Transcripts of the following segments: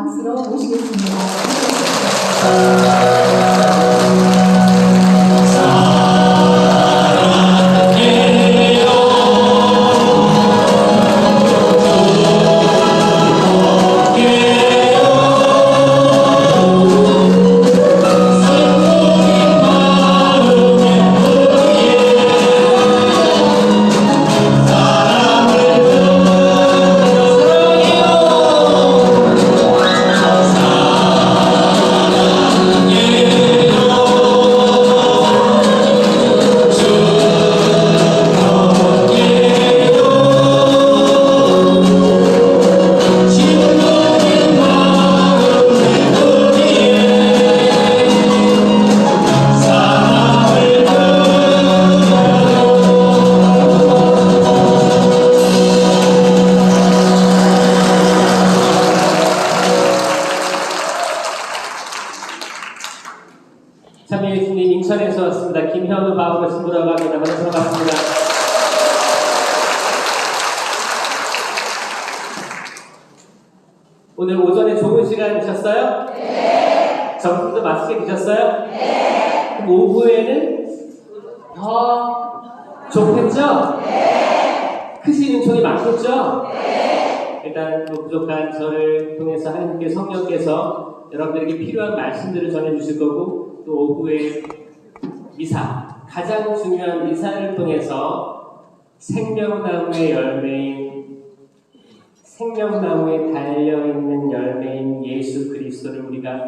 박수로 모시겠습니다. 참 예수님 인천에서 왔습니다. 김현우 바울의 신부라고 합니다. 만나서 반갑습니다. 오늘 오전에 좋은 시간이셨어요? 네. 점심도 맛있게 드셨어요? 네. 그럼 오후에는 더 좋겠죠? 네. 크신 은총이 많겠죠? 네. 일단 부족한 저를 통해서 하나님께 성령께서 여러분들에게 필요한 말씀들을 전해주실 거고, 또 오후에 미사, 가장 중요한 미사를 통해서 생명나무의 열매인, 생명나무에 달려있는 열매인 예수 그리스도를 우리가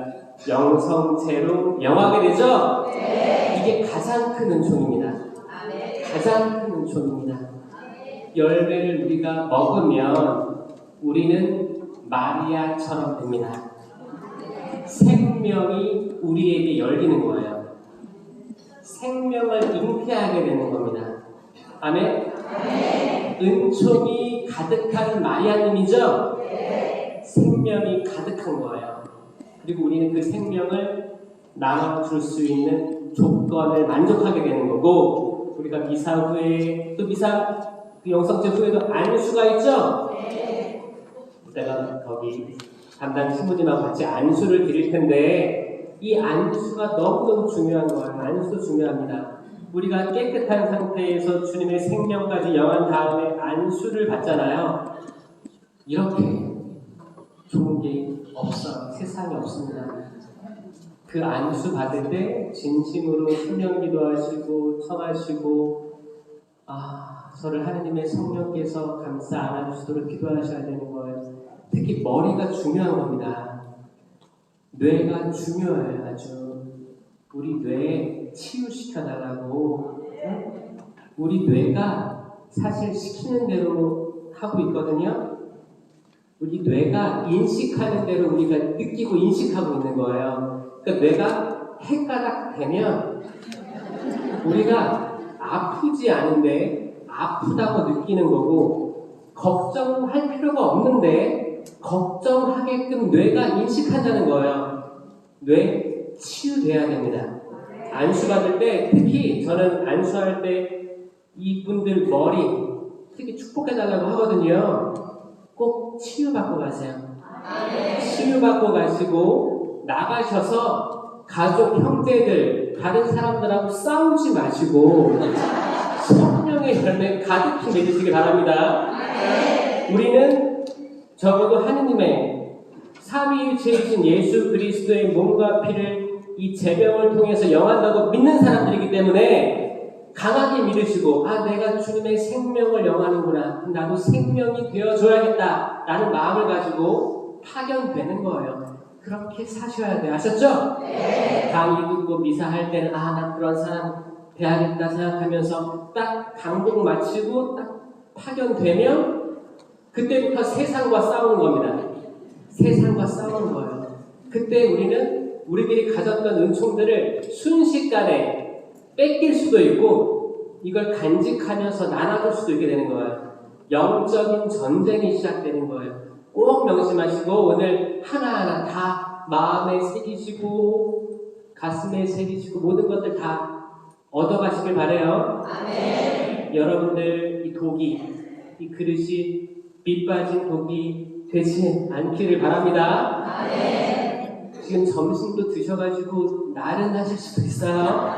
영성체로 영하게 되죠? 네. 이게 가장 큰 은총입니다. 네. 가장 큰 은총입니다. 열매를 우리가 먹으면 우리는 마리아처럼 됩니다. 생명이 우리에게 열리는 거예요. 생명을 잉태하게 되는 겁니다. 아멘? 은총이 가득한 마리아님이죠? 생명이 가득한 거예요. 그리고 우리는 그 생명을 나눠줄 수 있는 조건을 만족하게 되는 거고, 우리가 미사 후에, 또 미사 그 영성제 후에도 안수가 있죠? 내가 거기 담당 신부님하고 같이 안수를 드릴 텐데, 이 안수가 너무너무 중요한 거예요. 안수도 중요합니다. 우리가 깨끗한 상태에서 주님의 생명까지 영한 다음에 안수를 받잖아요. 이렇게 좋은 게 없어요. 세상에 없습니다. 그 안수 받을 때 진심으로 수명 기도하시고 청하시고, 저를 하느님의 성령께서 감싸 안아주시도록 기도하셔야 되는 거예요. 특히 머리가 중요한 겁니다. 뇌가 중요해요. 아주 우리 뇌에 치유시켜달라고. 우리 뇌가 사실 시키는 대로 하고 있거든요. 우리 뇌가 인식하는 대로 우리가 느끼고 인식하고 있는 거예요. 그러니까 뇌가 헷가닥 되면 우리가 아프지 않은데 아프다고 느끼는 거고, 걱정할 필요가 없는데 걱정하게끔 뇌가 인식한다는 거예요. 뇌 치유돼야 됩니다. 안수받을 때, 특히 저는 안수할 때 이분들 머리 특히 축복해달라고 하거든요. 꼭 치유받고 가세요. 치유받고 가시고 나가셔서 가족, 형제들, 다른 사람들하고 싸우지 마시고 성령의 열매 가득히 맺으시기 바랍니다. 우리는 적어도 하느님의 삼위일체이신 예수 그리스도의 몸과 피를 이 제명을 통해서 영한다고 믿는 사람들이기 때문에 강하게 믿으시고, 내가 주님의 생명을 영하는구나, 나도 생명이 되어줘야겠다 라는 마음을 가지고 파견되는 거예요. 그렇게 사셔야 돼요. 아셨죠? 네. 강의 듣고 미사할 때는 난 그런 사람 돼야겠다 생각하면서 딱 강복 마치고 딱 파견되면 그때부터 세상과 싸우는 겁니다. 세상과 싸우는 거예요. 그때 우리는 우리들이 가졌던 은총들을 순식간에 뺏길 수도 있고, 이걸 간직하면서 나눠줄 수도 있게 되는 거예요. 영적인 전쟁이 시작되는 거예요. 꼭 명심하시고 오늘 하나하나 다 마음에 새기시고 가슴에 새기시고 모든 것들 다 얻어가시길 바라요. 아멘. 여러분들 이 독이, 이 그릇이, 빛 빠진 독이 되지 않기를 바랍니다. 지금 점심도 드셔가지고 나른하실 수도 있어요.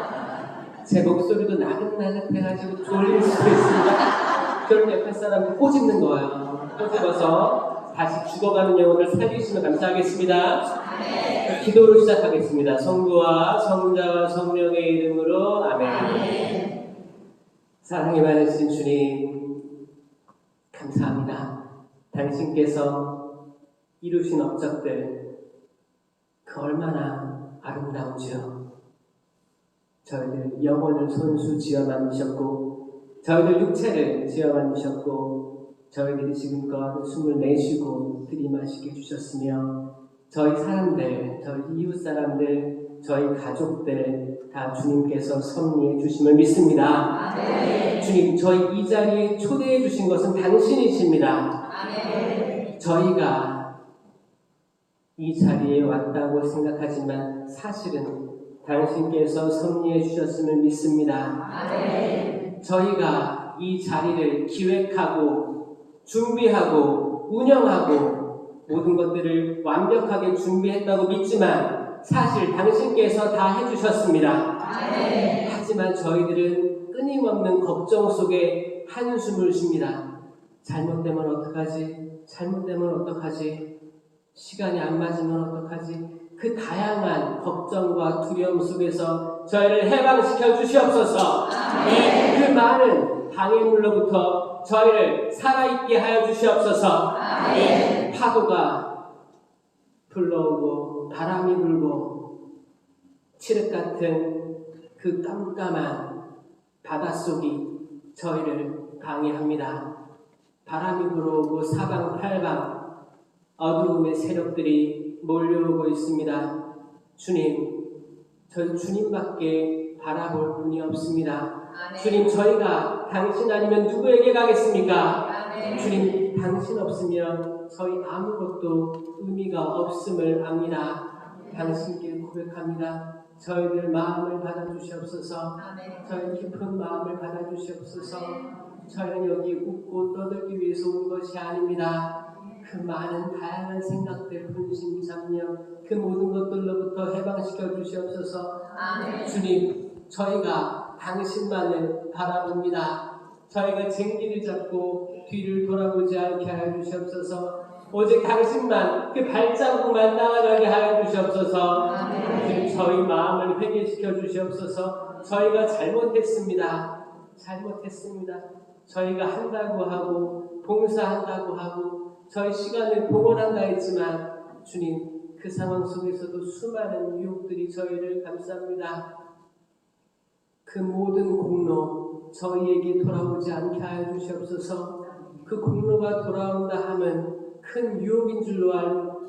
제 목소리도 나긋나긋해가지고 졸릴 수도 있습니다. 그럼 옆에 사람을 꼬집는 거예요. 꼬집어서 다시 죽어가는 영혼을 살리시면 감사하겠습니다. 기도로 시작하겠습니다. 성부와 성자와 성령의 이름으로 아멘. 사랑이 많으신 주님, 감사합니다. 당신께서 이루신 업적들 그 얼마나 아름다운지요. 저희들 영혼을 손수 지어 만드셨고, 저희들 육체를 지어 만드셨고, 저희들이 지금껏 숨을 내쉬고 들이마시게 해주셨으며, 저희 사람들, 저희 이웃 사람들, 저희 가족들 다 주님께서 섭리해 주심을 믿습니다. 아멘. 주님, 저희 이 자리에 초대해 주신 것은 당신이십니다. 아멘. 저희가 이 자리에 왔다고 생각하지만 사실은 당신께서 섭리해 주셨음을 믿습니다. 아멘. 저희가 이 자리를 기획하고 준비하고 운영하고 모든 것들을 완벽하게 준비했다고 믿지만 사실 당신께서 다 해주셨습니다. 아멘. 하지만 저희들은 끊임없는 걱정 속에 한숨을 쉽니다. 잘못되면 어떡하지? 잘못되면 어떡하지? 시간이 안 맞으면 어떡하지? 그 다양한 걱정과 두려움 속에서 저희를 해방시켜 주시옵소서. 네, 그 많은 방해물로부터 저희를 살아있게 하여 주시옵소서. 네, 파도가 불러오고 바람이 불고 칠흑 같은 그 깜깜한 바닷속이 저희를 방해합니다. 바람이 불어오고 사방팔방 어두움의 세력들이 몰려오고 있습니다. 주님, 저희 주님밖에 바라볼 분이 없습니다. 아멘. 주님, 저희가 당신 아니면 누구에게 가겠습니까? 아멘. 주님, 당신 없으면 저희 아무것도 의미가 없음을 압니다. 아멘. 당신께 고백합니다. 저희들 마음을 받아주시옵소서. 아멘. 저희 깊은 마음을 받아주시옵소서. 저희는 여기 웃고 떠들기 위해서 온 것이 아닙니다. 그 많은 다양한 생각들, 분심, 잡념, 그 모든 것들로부터 해방시켜 주시옵소서. 아멘. 주님, 저희가 당신만을 바라봅니다. 저희가 쟁기를 잡고 뒤를 돌아보지 않게 하여 주시옵소서. 오직 당신만, 그 발자국만 나아가게 하여 주시옵소서. 아멘. 저희 마음을 회개시켜 주시옵소서. 저희가 잘못했습니다. 저희가 한다고 하고 봉사한다고 하고 저희 시간을 봉헌한다 했지만 주님, 그 상황 속에서도 수많은 유혹들이 저희를 감쌉니다. 그 모든 공로 저희에게 돌아오지 않게 하여 주시옵소서. 그 공로가 돌아온다 함은 큰 유혹인 줄로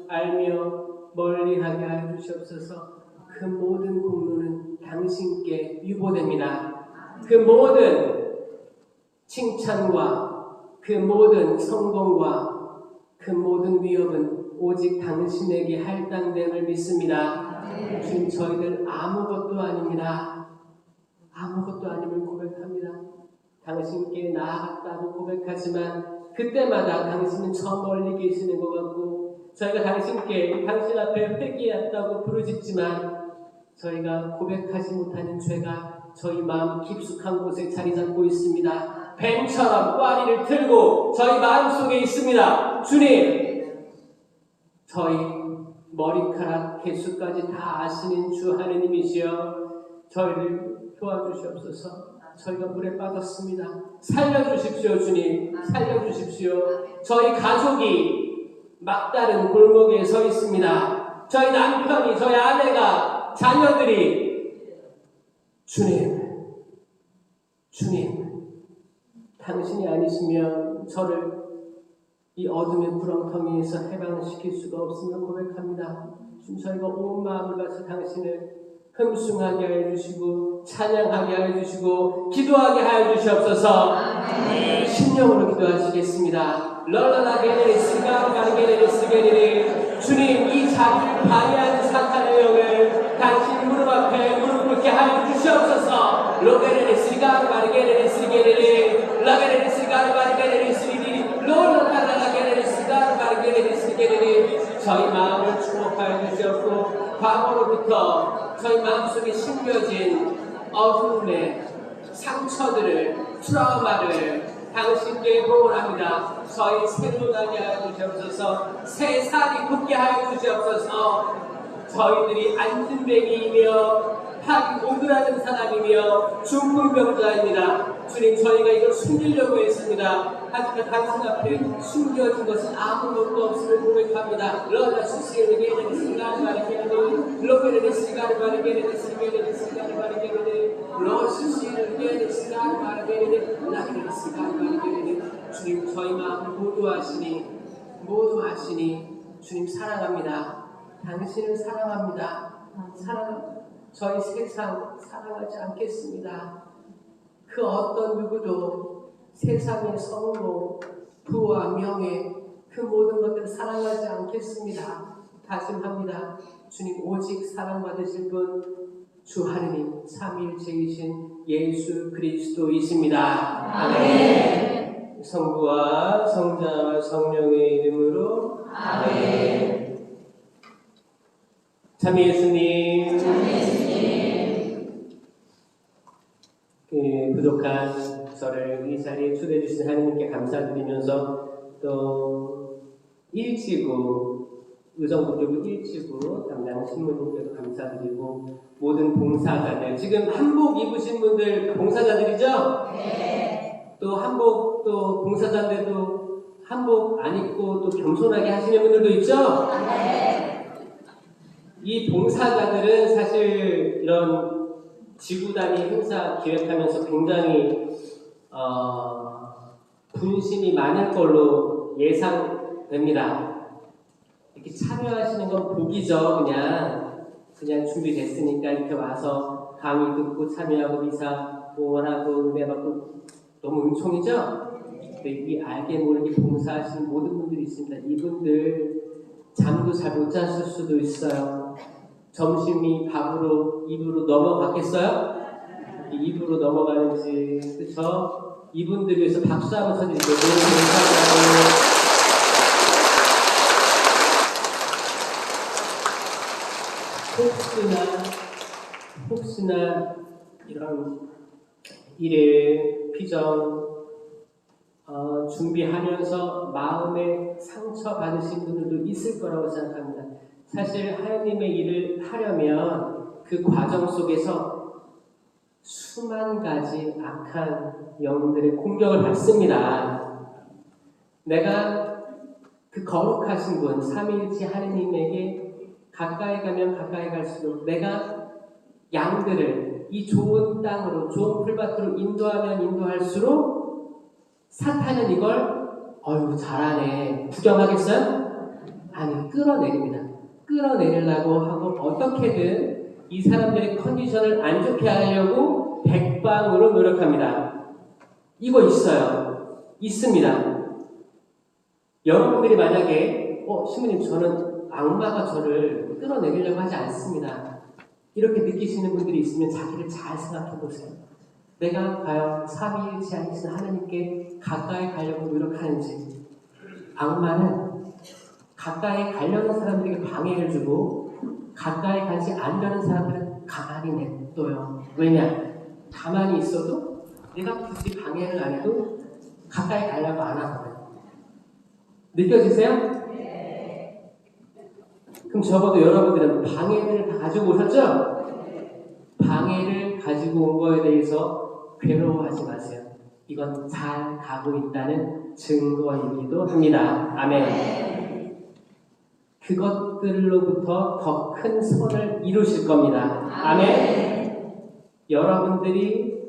알며 멀리하게 하여 주시옵소서. 그 모든 공로는 당신께 유보됩니다. 그 모든 칭찬과 그 모든 성공과 그 모든 위협은 오직 당신에게 할당됨을 믿습니다. 주님, 저희들 아무것도 아닙니다. 아무것도 아님을 고백합니다. 당신께 나아갔다고 고백하지만 그때마다 당신은 저 멀리 계시는 것 같고 저희가 당신께 당신 앞에 회개했다고 부르짖지만 저희가 고백하지 못하는 죄가 저희 마음 깊숙한 곳에 자리 잡고 있습니다. 뱀처럼 꽈리를 틀고 저희 마음속에 있습니다. 주님, 저희 머리카락 개수까지 다 아시는 주 하느님이시여, 저희를 도와주시옵소서. 저희가 물에 빠졌습니다. 살려주십시오. 주님, 살려주십시오. 저희 가족이 막다른 골목에 서 있습니다. 저희 남편이, 저희 아내가, 자녀들이 주님, 당신이 아니시면 저를 이 어둠의 구렁텅이에서 해방시킬 수가 없음을 고백합니다. 지금 저희가 온 마음을 다해서 당신을 흠숭하게 하여 주시고 찬양하게 하여 주시고 기도하게 하여 주시옵소서. 심령으로 기도하시겠습니다. 주님, 이 자리를 방해하는 사탄의 영을 당신 무릎 앞에 무릎 꿇게 하여 주시옵소서. 저희 마음을 축복하여 주시옵고 과거로부터 저희 마음속에 심겨진 어둠의 상처들을 트라우마를 당신께 복원합니다. 저희 새로 나게 하여 주시옵소서. 새 살이 돋게 하여 주시옵소서. 저희들이 안진뱅이이며 팔이 오그라든 사람이며 중풍병자입니다. 주님, 저희가 이걸 숨기려고 했습니다. 하지만 당신 앞에 숨겨진 것은 아무것도 없음을 고백합니다. 러나 수시에게 되는 시간을 말하게는 러게는 시간을 말하게는 시간을 말하게는 러시시에게 되는 시간을 말하게는 나게는 시간을 말하게는 주님, 저희 마음을 모두 아시니 주님 사랑합니다. 당신을 사랑합니다. 사랑합니다. 저희 세상 사랑하지 않겠습니다. 그 어떤 누구도 세상의 성공, 부와 명예, 그 모든 것들을 사랑하지 않겠습니다. 다짐합니다. 주님, 오직 사랑받으실 분 주 하느님 삼위일체이신 예수 그리스도이십니다. 아멘. 성부와 성자와 성령의 이름으로 아멘. 참 예수님, 부족한 저를 이 자리에 초대해 주신 하나님께 감사드리면서 또 일지구 의정부교구 일지구 담당 신부님께도 감사드리고 모든 봉사자들, 지금 한복 입으신 분들 봉사자들이죠? 네. 또 한복 또 봉사자인데도 한복 안 입고 또 겸손하게 하시는 분들도 있죠? 네. 이 봉사자들은 사실 이런 지구 단위 행사 기획하면서 굉장히 분심이 많을 걸로 예상됩니다. 이렇게 참여하시는 건 복이죠. 그냥 준비됐으니까 이렇게 와서 강의 듣고 참여하고 미사 봉헌하고 은혜 받고 너무 은총이죠. 근데 이 알게 모르게 봉사하시는 모든 분들이 있습니다. 이분들 잠도 잘 못 잤을 수도 있어요. 점심이 밥으로 입으로 넘어갔겠어요? 입으로 넘어가는지, 그쵸? 이분들 위해서 박수 한번 쳐드릴게요. 혹시나 이런 일일 피정 준비하면서 마음에 상처 받으신 분들도 있을 거라고 생각합니다. 사실 하나님의 일을 하려면 그 과정 속에서 수만 가지 악한 영들의 공격을 받습니다. 내가 그 거룩하신 분, 삼위일체 하나님에게 가까이 가면 가까이 갈수록 내가 양들을 이 좋은 땅으로, 좋은 풀밭으로 인도하면 인도할수록 사탄은 이걸 잘하네, 구경하겠어요? 아니, 끌어내립니다. 끌어내리려고 하고 어떻게든 이 사람들의 컨디션을 안 좋게 하려고 백방으로 노력합니다. 이거 있어요. 있습니다. 여러분들이 만약에 신부님, 저는 악마가 저를 끌어내리려고 하지 않습니다. 이렇게 느끼시는 분들이 있으면 자기를 잘 생각해 보세요. 내가 과연 삼위일체 하신 하나님께 가까이 가려고 노력하는지. 악마는 가까이 가려는 사람들에게 방해를 주고 가까이 가지 않으려는 사람들은 가만히 냅둬요. 왜냐? 가만히 있어도 내가 굳이 방해를 안 해도 가까이 가려고 안 하거든. 느껴지세요? 네. 그럼 적어도 여러분들은 방해를 다 가지고 오셨죠? 방해를 가지고 온 거에 대해서 괴로워하지 마세요. 이건 잘 가고 있다는 증거이기도 합니다. 아멘. 그것들로부터 더 큰 선을 이루실 겁니다. 아멘. 여러분들이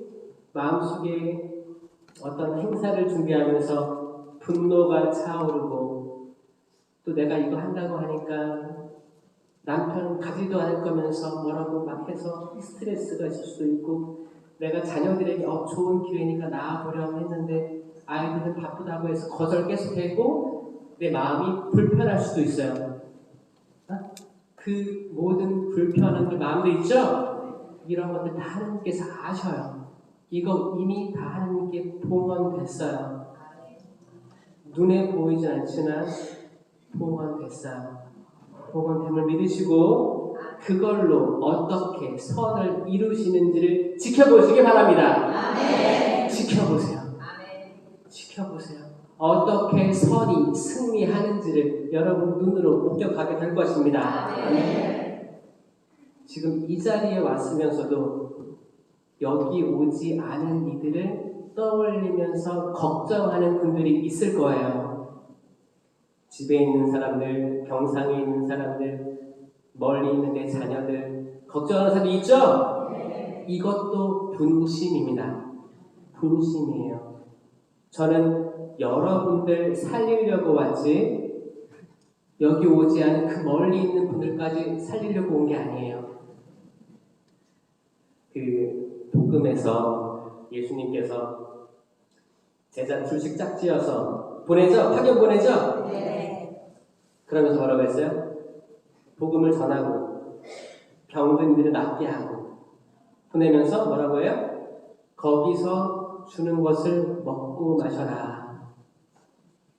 마음속에 어떤 행사를 준비하면서 분노가 차오르고 또 내가 이거 한다고 하니까 남편은 가지도 않을 거면서 뭐라고 막 해서 스트레스가 있을 수도 있고, 내가 자녀들에게 좋은 기회니까 나와보려고 했는데 아이들은 바쁘다고 해서 거절 계속하고 내 마음이 불편할 수도 있어요. 그 모든 불편한 그 마음도 있죠? 이런 것들 다 하나님께서 아셔요. 이거 이미 다 하나님께 봉헌됐어요. 눈에 보이지 않지만 봉헌됐어요. 복음됨을 믿으시고 그걸로 어떻게 선을 이루시는지를 지켜보시기 바랍니다. 아멘. 지켜보세요. 아멘. 지켜보세요. 어떻게 선이 승리하는지를 여러분 눈으로 목격하게 될 것입니다. 아멘. 지금 이 자리에 왔으면서도 여기 오지 않은 이들을 떠올리면서 걱정하는 분들이 있을 거예요. 집에 있는 사람들, 병상에 있는 사람들, 멀리 있는 내 자녀들 걱정하는 사람이 있죠? 이것도 분심입니다. 분심이에요. 저는 여러분들 살리려고 왔지 여기 오지 않은 그 멀리 있는 분들까지 살리려고 온 게 아니에요. 그 복음에서 예수님께서 제자 둘씩 짝지어서 보내죠? 파견 보내죠? 네. 그러면서 뭐라고 했어요? 복음을 전하고 병든 이들을 낫게 하고 보내면서 뭐라고 해요? 거기서 주는 것을 먹고 마셔라.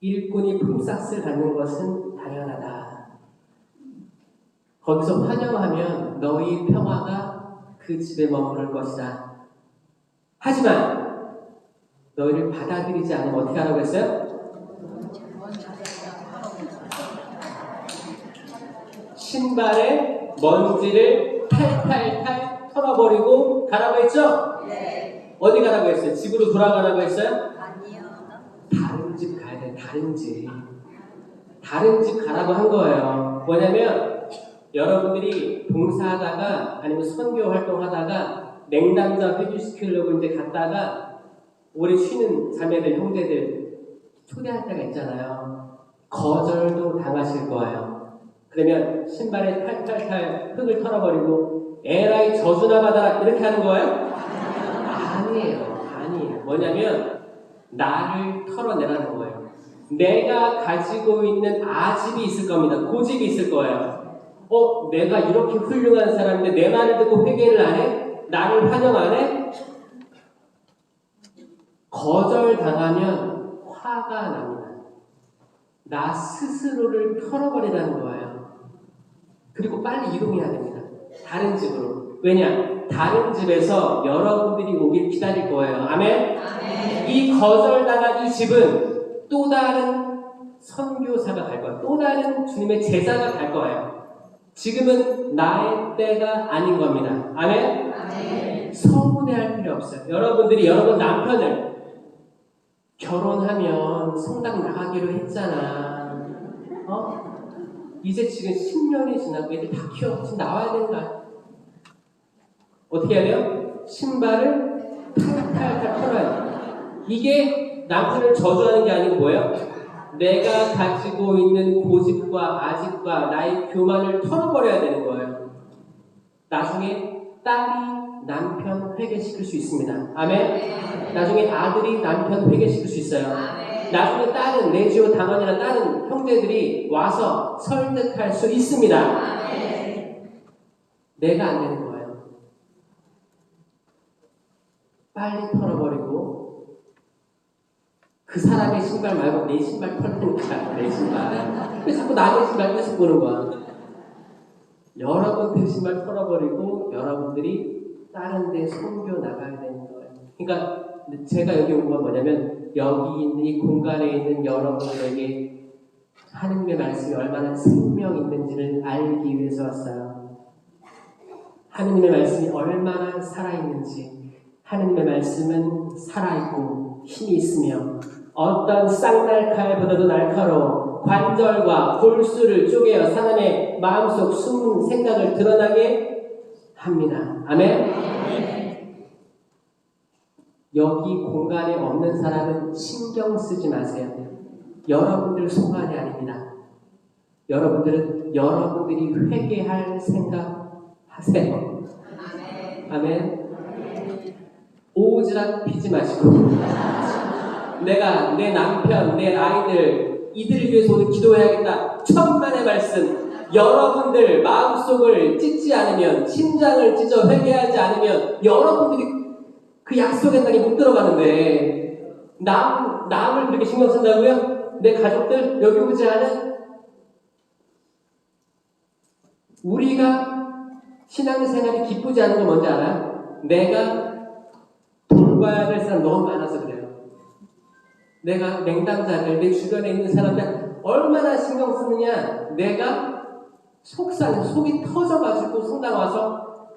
일꾼이 품삯을 받는 것은 당연하다. 거기서 환영하면 너희 평화가 그 집에 머무를 것이다. 하지만 너희를 받아들이지 않으면 어떻게 하라고 했어요? 신발에 먼지를 탈탈탈 털어버리고 가라고 했죠? 네. 어디 가라고 했어요? 집으로 돌아가라고 했어요? 아니요. 다른 집 가야 돼. 다른 집. 다른 집 가라고 한 거예요. 뭐냐면 여러분들이 봉사하다가 아니면 선교 활동하다가 냉담자 회귀시키려고 이제 갔다가 오래 쉬는 자매들, 형제들 초대할 때가 있잖아요. 거절도 당하실 거예요. 그러면 신발에 탈탈탈 흙을 털어버리고 에라이 저주나 받아라 이렇게 하는 거예요? 아니에요. 뭐냐면 나를 털어내라는 거예요. 내가 가지고 있는 아집이 있을 겁니다. 고집이 있을 거예요. 내가 이렇게 훌륭한 사람인데 내 말을 듣고 회개를 안 해? 나를 환영 안 해? 거절당하면 화가 납니다. 나 스스로를 털어버리라는 거예요. 그리고 빨리 이동해야 됩니다. 다른 집으로. 왜냐? 다른 집에서 여러분들이 오길 기다릴 거예요. 아멘? 아멘. 이 거절당한 이 집은 또 다른 선교사가 갈 거예요. 또 다른 주님의 제자가 갈 거예요. 지금은 나의 때가 아닌 겁니다. 아멘? 아멘. 서운해할 필요 없어요. 여러분들이 여러분 남편을 결혼하면 성당 나가기로 했잖아. 이제 지금 10년이 지나고 애들 다 키워서 지금 나와야 되는 거 아니야? 어떻게 해야 돼요? 신발을 탈탈탈 털어야 돼요. 이게 남편을 저주하는 게 아니고 뭐예요? 내가 가지고 있는 고집과 아집과 나의 교만을 털어버려야 되는 거예요. 나중에 딸이 남편 회개시킬 수 있습니다. 아멘? 나중에 아들이 남편 회개시킬 수 있어요. 나중에 딸은 레지오 당원이나 다른 형제들이 와서 설득할 수 있습니다. 내가 안 되는 거예요. 빨리 털어버리고 그 사람의 신발 말고 내 신발 털니까 내 신발. 왜 자꾸 남의 신발 계속 보는 거야? 여러분들 신발 털어버리고 여러분들이 다른 데 선교 나가야 되는 거예요. 그러니까 제가 여기 온 건 뭐냐면 여기 있는 이 공간에 있는 여러분들에게 하느님의 말씀이 얼마나 생명 있는지를 알기 위해서 왔어요. 하느님의 말씀이 얼마나 살아있는지. 하느님의 말씀은 살아있고 힘이 있으며 어떤 쌍날칼보다도 날카로워 관절과 골수를 쪼개어 사람의 마음속 숨은 생각을 드러나게 합니다. 아멘? 여기 공간에 없는 사람은 신경 쓰지 마세요. 여러분들 소관이 아닙니다. 여러분들은 여러분들이 회개할 생각 하세요. 아멘? 오지랖 피지 마시고 내가 내 남편, 내 아이들 이들을 위해서 오늘 기도해야겠다. 천만의 말씀. 여러분들 마음속을 찢지 않으면 심장을 찢어 회개하지 않으면 여러분들이 그 약속의 땅에 못 들어가는데 남을 그렇게 신경 쓴다고요? 내 가족들 여기 오지 않은 우리가 신앙생활이 기쁘지 않은 건 뭔지 알아요? 내가 돌봐야 될 사람 너무 많아서 그래요. 내가 맹당자들, 내 주변에 있는 사람들 얼마나 신경 쓰느냐. 내가 속이 터져가지고 성당 와서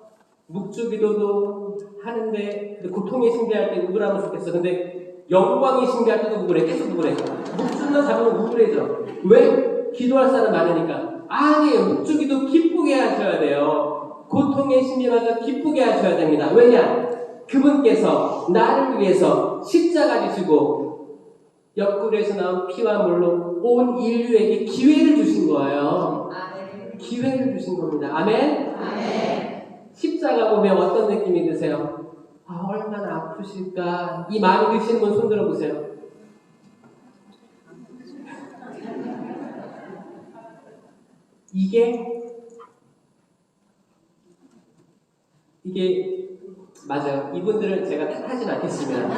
묵주기도도 하는데 고통이 신비할 때 우울하면 좋겠어. 근데 영광이 신비할 때도 우울해. 계속 우울해. 묵주만 잡으면 우울해져. 왜? 기도할 사람 많으니까. 아니에요. 묵주기도 기쁘게 하셔야 돼요. 고통의 신비마다 기쁘게 하셔야 됩니다. 왜냐? 그분께서 나를 위해서 십자가 지시고 옆구리에서 나온 피와 물로 온 인류에게 기회를 주신 거예요. 아멘. 기회를 주신 겁니다. 아멘? 아멘. 십자가 보면 어떤 느낌이 드세요? 아, 얼마나 아프실까? 이 마음이 드시는 분 손 들어보세요. 이게 맞아요. 이분들은 제가 탓하진 않겠습니다.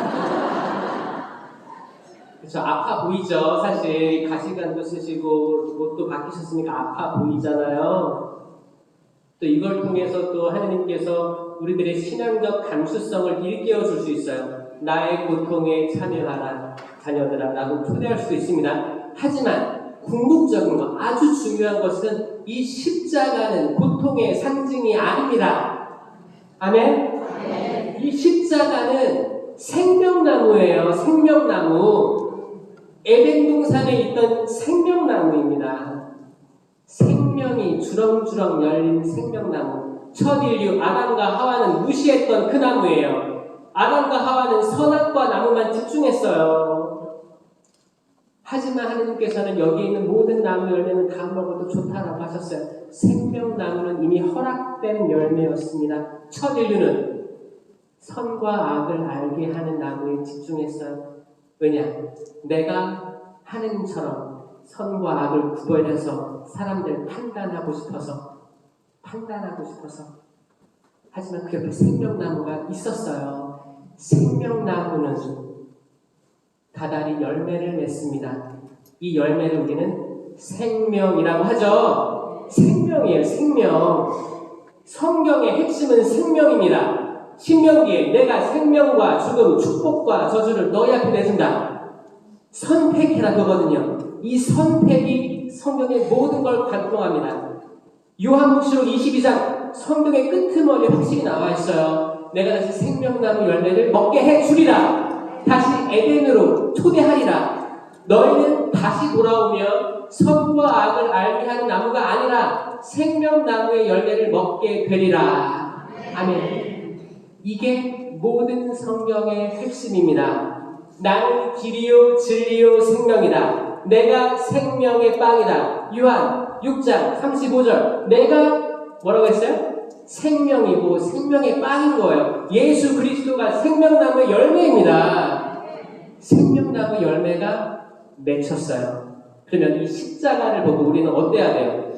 그렇죠. 아파 보이죠. 사실 가시관도 쓰시고 옷도 바뀌셨으니까 아파 보이잖아요. 또 이걸 통해서 또 하나님께서 우리들의 신앙적 감수성을 일깨워 줄 수 있어요. 나의 고통에 참여하라 자녀들아 라고 초대할 수도 있습니다. 하지만 궁극적인 것, 아주 중요한 것은 이 십자가는 고통의 상징이 아닙니다. 아멘? 아멘. 이 십자가는 생명나무예요. 생명나무. 에덴 동산에 있던 생명나무입니다. 생명이 주렁주렁 열린 생명나무. 첫 인류 아담과 하와는 무시했던 그 나무예요. 아담과 하와는 선악과 나무만 집중했어요. 하지만 하나님께서는 여기 있는 모든 나무 열매는 다 먹어도 좋다라고 하셨어요. 생명나무는 이미 허락된 열매였습니다. 첫 인류는 선과 악을 알게 하는 나무에 집중했어요. 왜냐? 내가 하느님처럼 선과 악을 구별해서 사람들을 판단하고 싶어서. 하지만 그 옆에 생명나무가 있었어요. 생명나무는 다달이 열매를 맺습니다. 이 열매를 우리는 생명이라고 하죠. 생명이에요. 생명. 성경의 핵심은 생명입니다. 신명기에 내가 생명과 죽음, 축복과 저주를 너희 앞에 내준다. 선택해라 그거거든요. 이 선택이 성경의 모든 걸 관통합니다. 요한복음록 22장 성경의 끄트머리에 확실히 나와 있어요. 내가 다시 생명나무 열매를 먹게 해주리라. 다시 에덴으로 초대하리라. 너희는 다시 돌아오면 선과 악을 알게 하는 나무가 아니라 생명나무의 열매를 먹게 되리라. 아멘. 이게 모든 성경의 핵심입니다. 나는 길이요 진리요 생명이다. 내가 생명의 빵이다. 요한 6장 35절. 내가 뭐라고 했어요? 생명이고 생명의 빵인 거예요. 예수 그리스도가 생명나무의 열매입니다. 생명나무 열매가 맺혔어요. 그러면 이 십자가를 보고 우리는 어때야 돼요?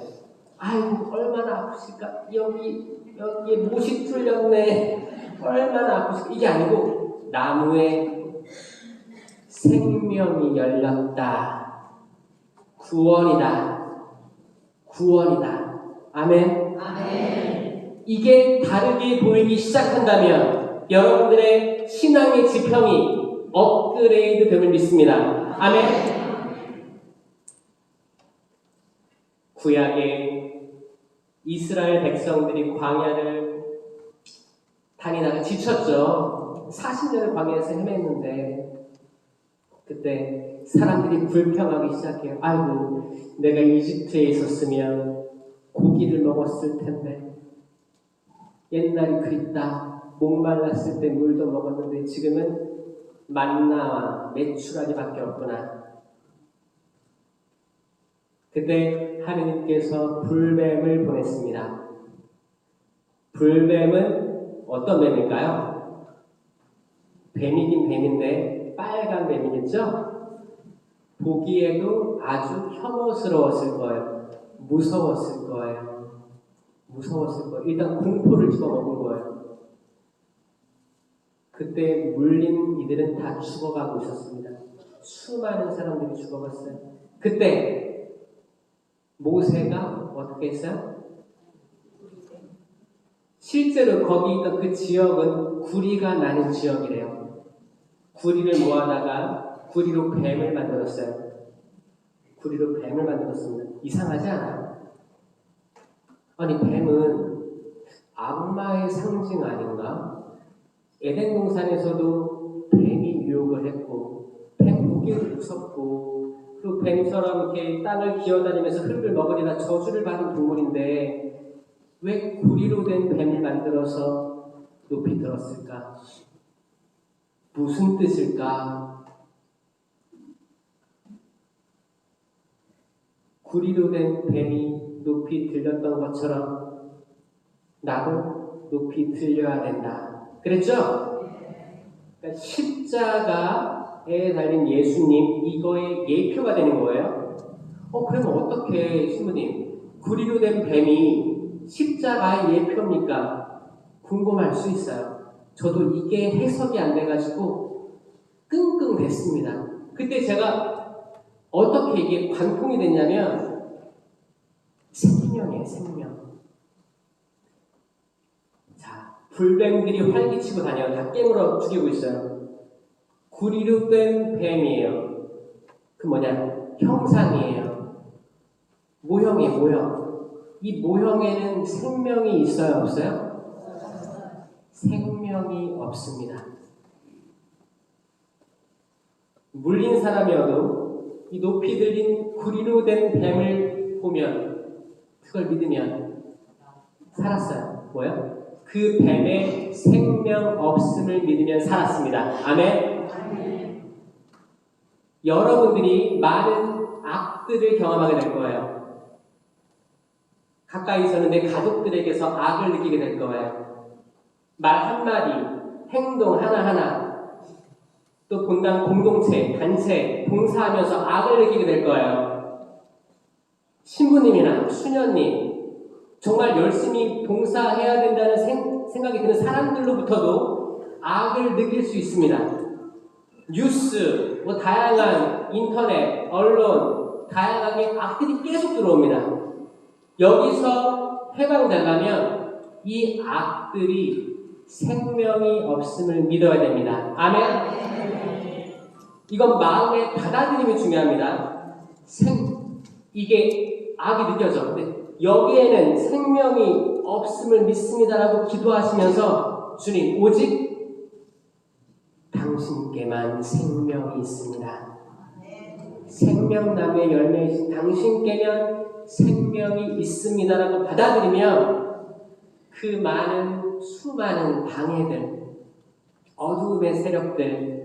아이고 얼마나 아프실까? 여기에 못이 뚫렸네. 얼마나 아프실까? 이게 아니고 나무에 생명이 열렸다. 구원이다. 아멘. 아멘. 이게 다르게 보이기 시작한다면 여러분들의 신앙의 지평이 업그레이드 됨을 믿습니다. 아멘. 구약의 이스라엘 백성들이 광야를 다니다가 지쳤죠. 40년을 광야에서 헤맸는데 그때 사람들이 불평하기 시작해요. 아이고 내가 이집트에 있었으면 고기를 먹었을 텐데 옛날이 그립다. 목말랐을 때 물도 먹었는데 지금은 만나와 메추라기밖에 없구나. 그때 하느님께서 불뱀을 보냈습니다. 불뱀은 어떤 뱀일까요? 뱀이긴 뱀인데 빨간 뱀이겠죠? 보기에도 아주 혐오스러웠을 거예요. 무서웠을 거예요. 일단 공포를 집어먹은 거예요. 그때 물린 이들은 다 죽어가고 있었습니다. 수많은 사람들이 죽어갔어요. 그때 모세가 어떻게 했어요? 실제로 거기 있던 그 지역은 구리가 나는 지역이래요. 구리를 모아다가 구리로 뱀을 만들었어요. 구리로 뱀을 만들었습니다. 이상하지 않아요? 아니, 뱀은 악마의 상징 아닌가? 에덴 동산에서도 뱀이 유혹을 했고, 뱀 보기 무섭고, 그 뱀처럼 이렇게 땅을 기어다니면서 흙을 먹으리라 저주를 받은 동물인데, 왜 구리로 된 뱀을 만들어서 높이 들었을까? 무슨 뜻일까? 구리로 된 뱀이 높이 들렸던 것처럼 나도 높이 들려야 된다. 그랬죠? 그러니까 십자가에 달린 예수님, 이거의 예표가 되는 거예요. 그러면 어떻게 신부님, 구리로 된 뱀이 십자가의 예표입니까? 궁금할 수 있어요. 저도 이게 해석이 안 돼가지고 끙끙댔습니다. 그때 제가 어떻게 이게 관통이 됐냐면 생명이에요, 생명. 자, 불뱀들이 활기치고 다녀요. 다 깨물어 죽이고 있어요. 구리로 된 뱀이에요. 그 뭐냐? 형상이에요. 모형이에요, 모형. 이 모형에는 생명이 있어요, 없어요? 생명이 없습니다. 물린 사람이어도 이 높이 들린 구리로 된 뱀을 보면, 그걸 믿으면 살았어요. 뭐요? 그 뱀의 생명 없음을 믿으면 살았습니다. 아멘? 여러분들이 많은 악들을 경험하게 될 거예요. 가까이서는 내 가족들에게서 악을 느끼게 될 거예요. 말 한마디, 행동 하나하나, 또 본당 공동체, 단체, 봉사하면서 악을 느끼게 될 거예요. 신부님이나 수녀님, 정말 열심히 봉사해야 된다는 생각이 드는 사람들로부터도 악을 느낄 수 있습니다. 뉴스, 다양한 인터넷, 언론, 다양하게 악들이 계속 들어옵니다. 여기서 해방되려면 이 악들이 생명이 없음을 믿어야 됩니다. 아멘? 이건 마음의 받아들임이 중요합니다. 이게 악이 느껴져. 근데 여기에는 생명이 없음을 믿습니다라고 기도하시면서 주님, 오직 당신께만 생명이 있습니다. 생명나무의 열매이신 당신께면 생명이 있습니다라고 받아들이면 그 많은 수많은 방해들, 어두움의 세력들,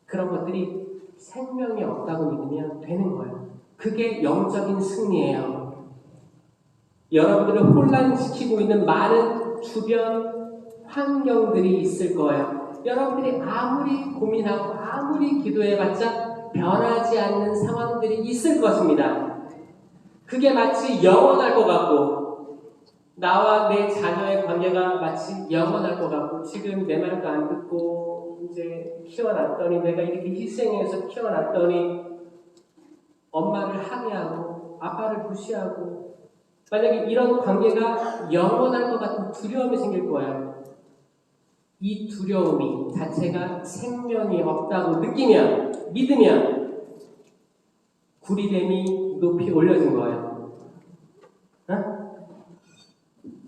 그런 것들이 생명이 없다고 믿으면 되는 거예요. 그게 영적인 승리예요. 여러분들을 혼란시키고 있는 많은 주변 환경들이 있을 거예요. 여러분들이 아무리 고민하고 아무리 기도해봤자 변하지 않는 상황들이 있을 것입니다. 그게 마치 영원할 것 같고, 나와 내 자녀의 관계가 마치 영원할 것 같고, 지금 내 말도 안 듣고 이제 키워놨더니, 내가 이렇게 희생해서 키워놨더니 엄마를 항의하고 아빠를 무시하고, 만약에 이런 관계가 영원할 것 같은 두려움이 생길 거예요. 이 두려움이 자체가 생명이 없다고 느끼면, 믿으면 구리뱀이 높이 올려진 거예요.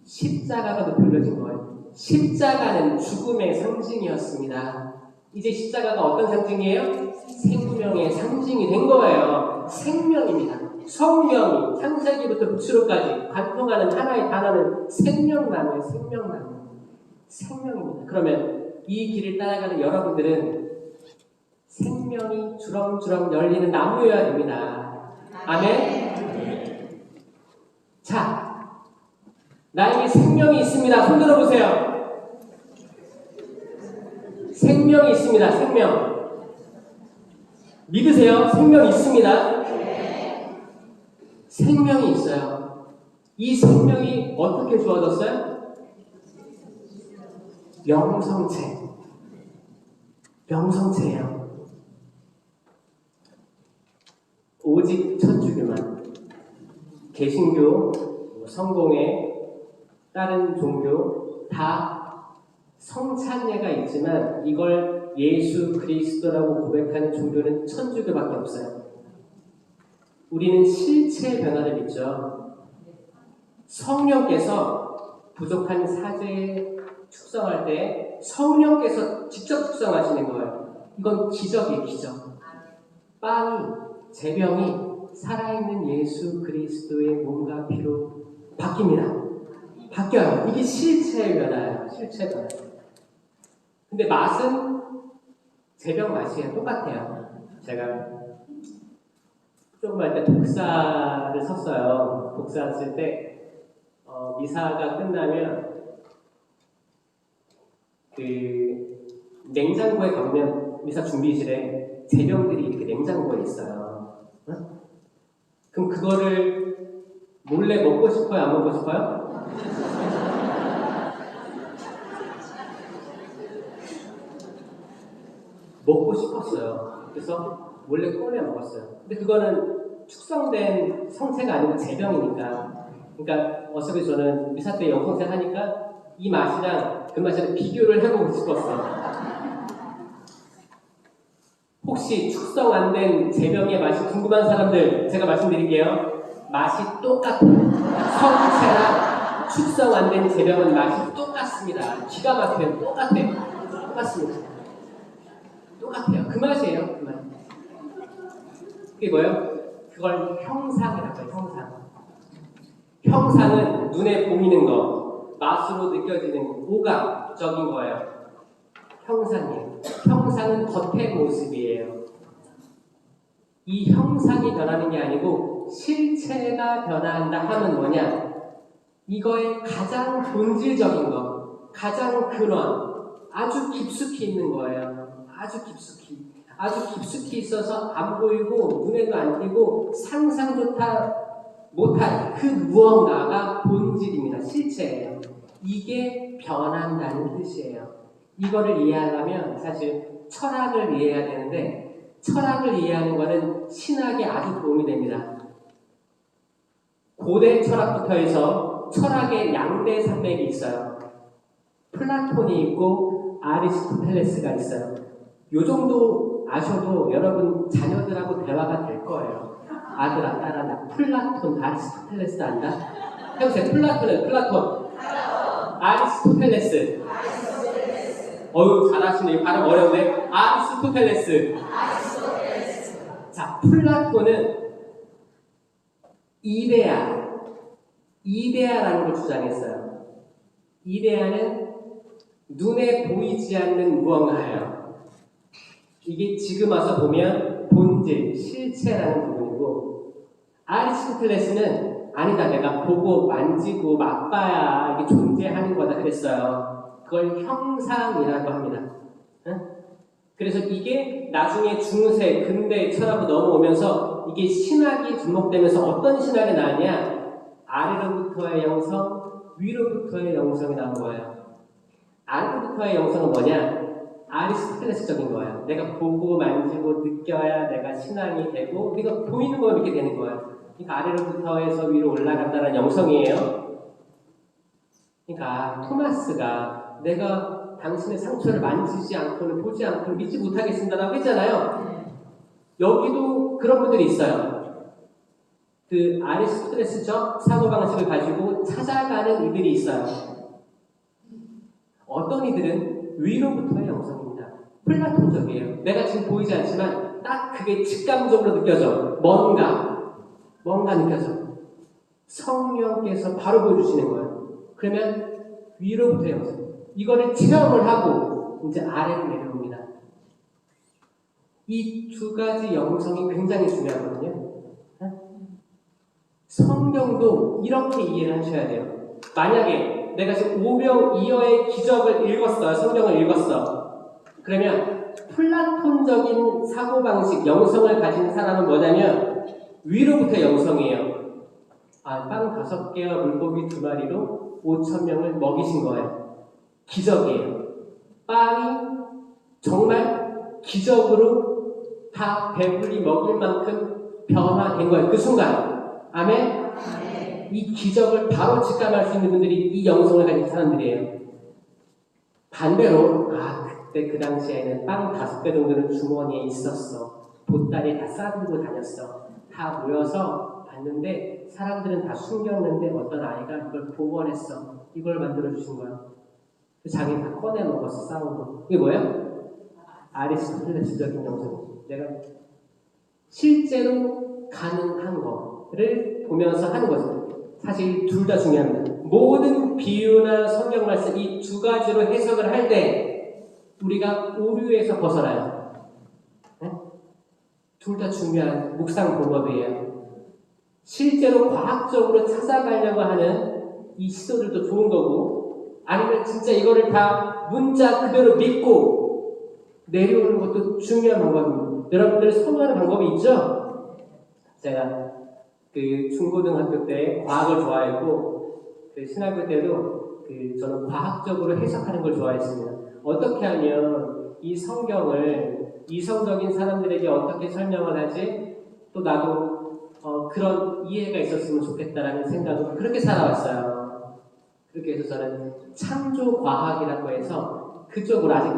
십자가가 높이 올려진 거예요. 십자가는 죽음의 상징이었습니다. 이제 십자가가 어떤 상징이에요? 생명의 상징이 된 거예요. 생명입니다. 성경이 창세기부터 부추로까지 관통하는 하나의 단어는 생명나무예요. 생명나무. 생명입니다. 그러면 이 길을 따라가는 여러분들은 생명이 주렁주렁 열리는 나무여야 됩니다. 아멘? 자, 나에게 생명이 있습니다. 손 들어보세요. 생명이 있습니다. 생명. 믿으세요? 생명이 있습니다. 생명이 있어요. 이 생명이 어떻게 주어졌어요? 영성체. 영성체예요. 오직 첫 주교만. 개신교 성공회 다른 종교 다 성찬례가 있지만 이걸 예수 그리스도라고 고백하는 종교는 천주교밖에 없어요. 우리는 실체 변화를 믿죠. 성령께서 부족한 사제에 축성할 때 성령께서 직접 축성하시는 거예요. 이건 기적이에요, 기적. 빵이, 제병이 살아있는 예수 그리스도의 몸과 피로 바뀝니다. 바뀌어요. 이게 실체의 변화예요. 실체 변화. 근데 맛은 제병 맛이에요. 똑같아요. 제가 조금 할 때 독사를 섰어요. 독사 쓸 때 미사가 끝나면 그 냉장고에 가면 미사 준비실에 제병들이 이렇게 냉장고에 있어요. 응? 그럼 그거를 몰래 먹고 싶어요? 안 먹고 싶어요? 먹고 싶었어요. 그래서 몰래 꺼내 먹었어요. 근데 그거는 축성된 성체가 아니고 제병이니까. 그러니까 어차피 저는 미사 때 영성체 하니까 이 맛이랑 그 맛이랑 비교를 해보고 싶었어요. 혹시 축성 안 된 제병의 맛이 궁금한 사람들 제가 말씀드릴게요. 맛이 똑같아요. 성체랑 축성 안 된 제병은 맛이 똑같습니다. 기가 막혀요. 똑같아요. 똑같습니다. 똑같아요. 그 맛이에요. 그 맛. 그게 뭐예요? 그걸 형상이라고 해요. 형상. 형상은 눈에 보이는 거, 맛으로 느껴지는 거, 오감적인 거예요. 형상이에요. 형상은 겉의 모습이에요. 이 형상이 변하는 게 아니고 실체가 변화한다 하면 뭐냐? 이거의 가장 본질적인 거, 가장 근원, 아주 깊숙이 있는 거예요. 아주 깊숙이 있어서 안 보이고 눈에도 안 띄고 상상조차 못할 그 무언가가 본질입니다. 실체예요. 이게 변한다는 뜻이에요. 이거를 이해하려면 사실 철학을 이해해야 되는데 철학을 이해하는 것은 신학에 아주 도움이 됩니다. 고대 철학부터 해서 철학의 양대 산맥이 있어요. 플라톤이 있고 아리스토텔레스가 있어요. 요 정도 아셔도 여러분 자녀들하고 대화가 될 거예요. 아들아, 딸아, 플라톤, 아리스토텔레스 안다? 해보세요. 플라톤. 아리스토텔레스. 어휴, 잘하시네. 발음 어려운데. 아리스토텔레스. 자, 플라톤은 이데아라는 걸 주장했어요. 이데아는 눈에 보이지 않는 무언가예요. 이게 지금 와서 보면 본질, 실체라는 부분이고, 아리스토텔레스는 아니다, 내가 보고 만지고 맛봐야 이게 존재하는 거다 그랬어요. 그걸 형상이라고 합니다. 응? 그래서 이게 나중에 중세, 근대 철학으로 넘어오면서 이게 신학이 접목되면서 어떤 신학이 나왔냐? 아래로부터의 영성, 위로부터의 영성이 나온 거예요. 아래로부터의 영성은 뭐냐? 아리스토텔레스적인 거예요. 내가 보고 만지고 느껴야 내가 신앙이 되고 우리가 보이는 거 믿게 되는 거예요. 그러니까 아래로부터 해서 위로 올라간다는 영성이에요. 그러니까 토마스가 내가 당신의 상처를 만지지 않고는 보지 않고는 믿지 못하겠습니다라고 했잖아요. 여기도 그런 분들이 있어요. 그 아리스토텔레스적 사고방식을 가지고 찾아가는 이들이 있어요. 어떤 이들은 위로부터의 영성입니다. 플라톤적이에요. 내가 지금 보이지 않지만 딱 그게 직감적으로 느껴져. 뭔가 느껴져. 성령께서 바로 보여주시는 거예요. 그러면 위로부터의 영성. 이거를 체험을 하고 이제 아래로 내려옵니다. 이 두 가지 영성이 굉장히 중요하거든요. 성경도 이렇게 이해를 하셔야 돼요. 만약에 내가 지금 오병이어의 기적을 읽었어요. 성경을 읽었어. 그러면 플라톤적인 사고방식, 영성을 가진 사람은 뭐냐면 위로부터 영성이에요. 빵 5개와 물고기 2마리로 5,000명을 먹이신 거예요. 기적이에요. 빵이 정말 기적으로 다 배불리 먹을 만큼 변화된 거예요. 그 순간. 아멘? 이 기적을 바로 직감할 수 있는 분들이 이 영성을 가진 사람들이에요. 반대로 그때 그 당시에는 빵 5개 정도는 주머니에 있었어. 보따리에 다 싸들고 다녔어. 다 모여서 봤는데 사람들은 다 숨겼는데 어떤 아이가 이걸 복원했어. 이걸 만들어주신 거야. 자기 다 꺼내 먹었어. 싸우고. 이게 뭐야? 아리스토텔레스적인 영성이지. 내가 실제로 가능한 거를 보면서 하는 거죠. 사실 둘 다 중요합니다. 모든 비유나 성경 말씀 이 두 가지로 해석을 할 때 우리가 오류에서 벗어나요. 네? 둘 다 중요한 묵상 방법이에요. 실제로 과학적으로 찾아가려고 하는 이 시도들도 좋은 거고, 아니면 진짜 이거를 다 문자 그대로 믿고 내려오는 것도 중요한 방법입니다. 여러분들 선호하는 방법이 있죠? 제가 그 중고등학교 때 과학을 좋아했고, 그 신학교 때도 저는 과학적으로 해석하는 걸 좋아했습니다. 어떻게 하면 이 성경을 이성적인 사람들에게 어떻게 설명을 하지? 또 나도 그런 이해가 있었으면 좋겠다라는 생각으로 그렇게 살아왔어요. 그렇게 해서 저는 창조과학이라고 해서 그쪽으로, 아직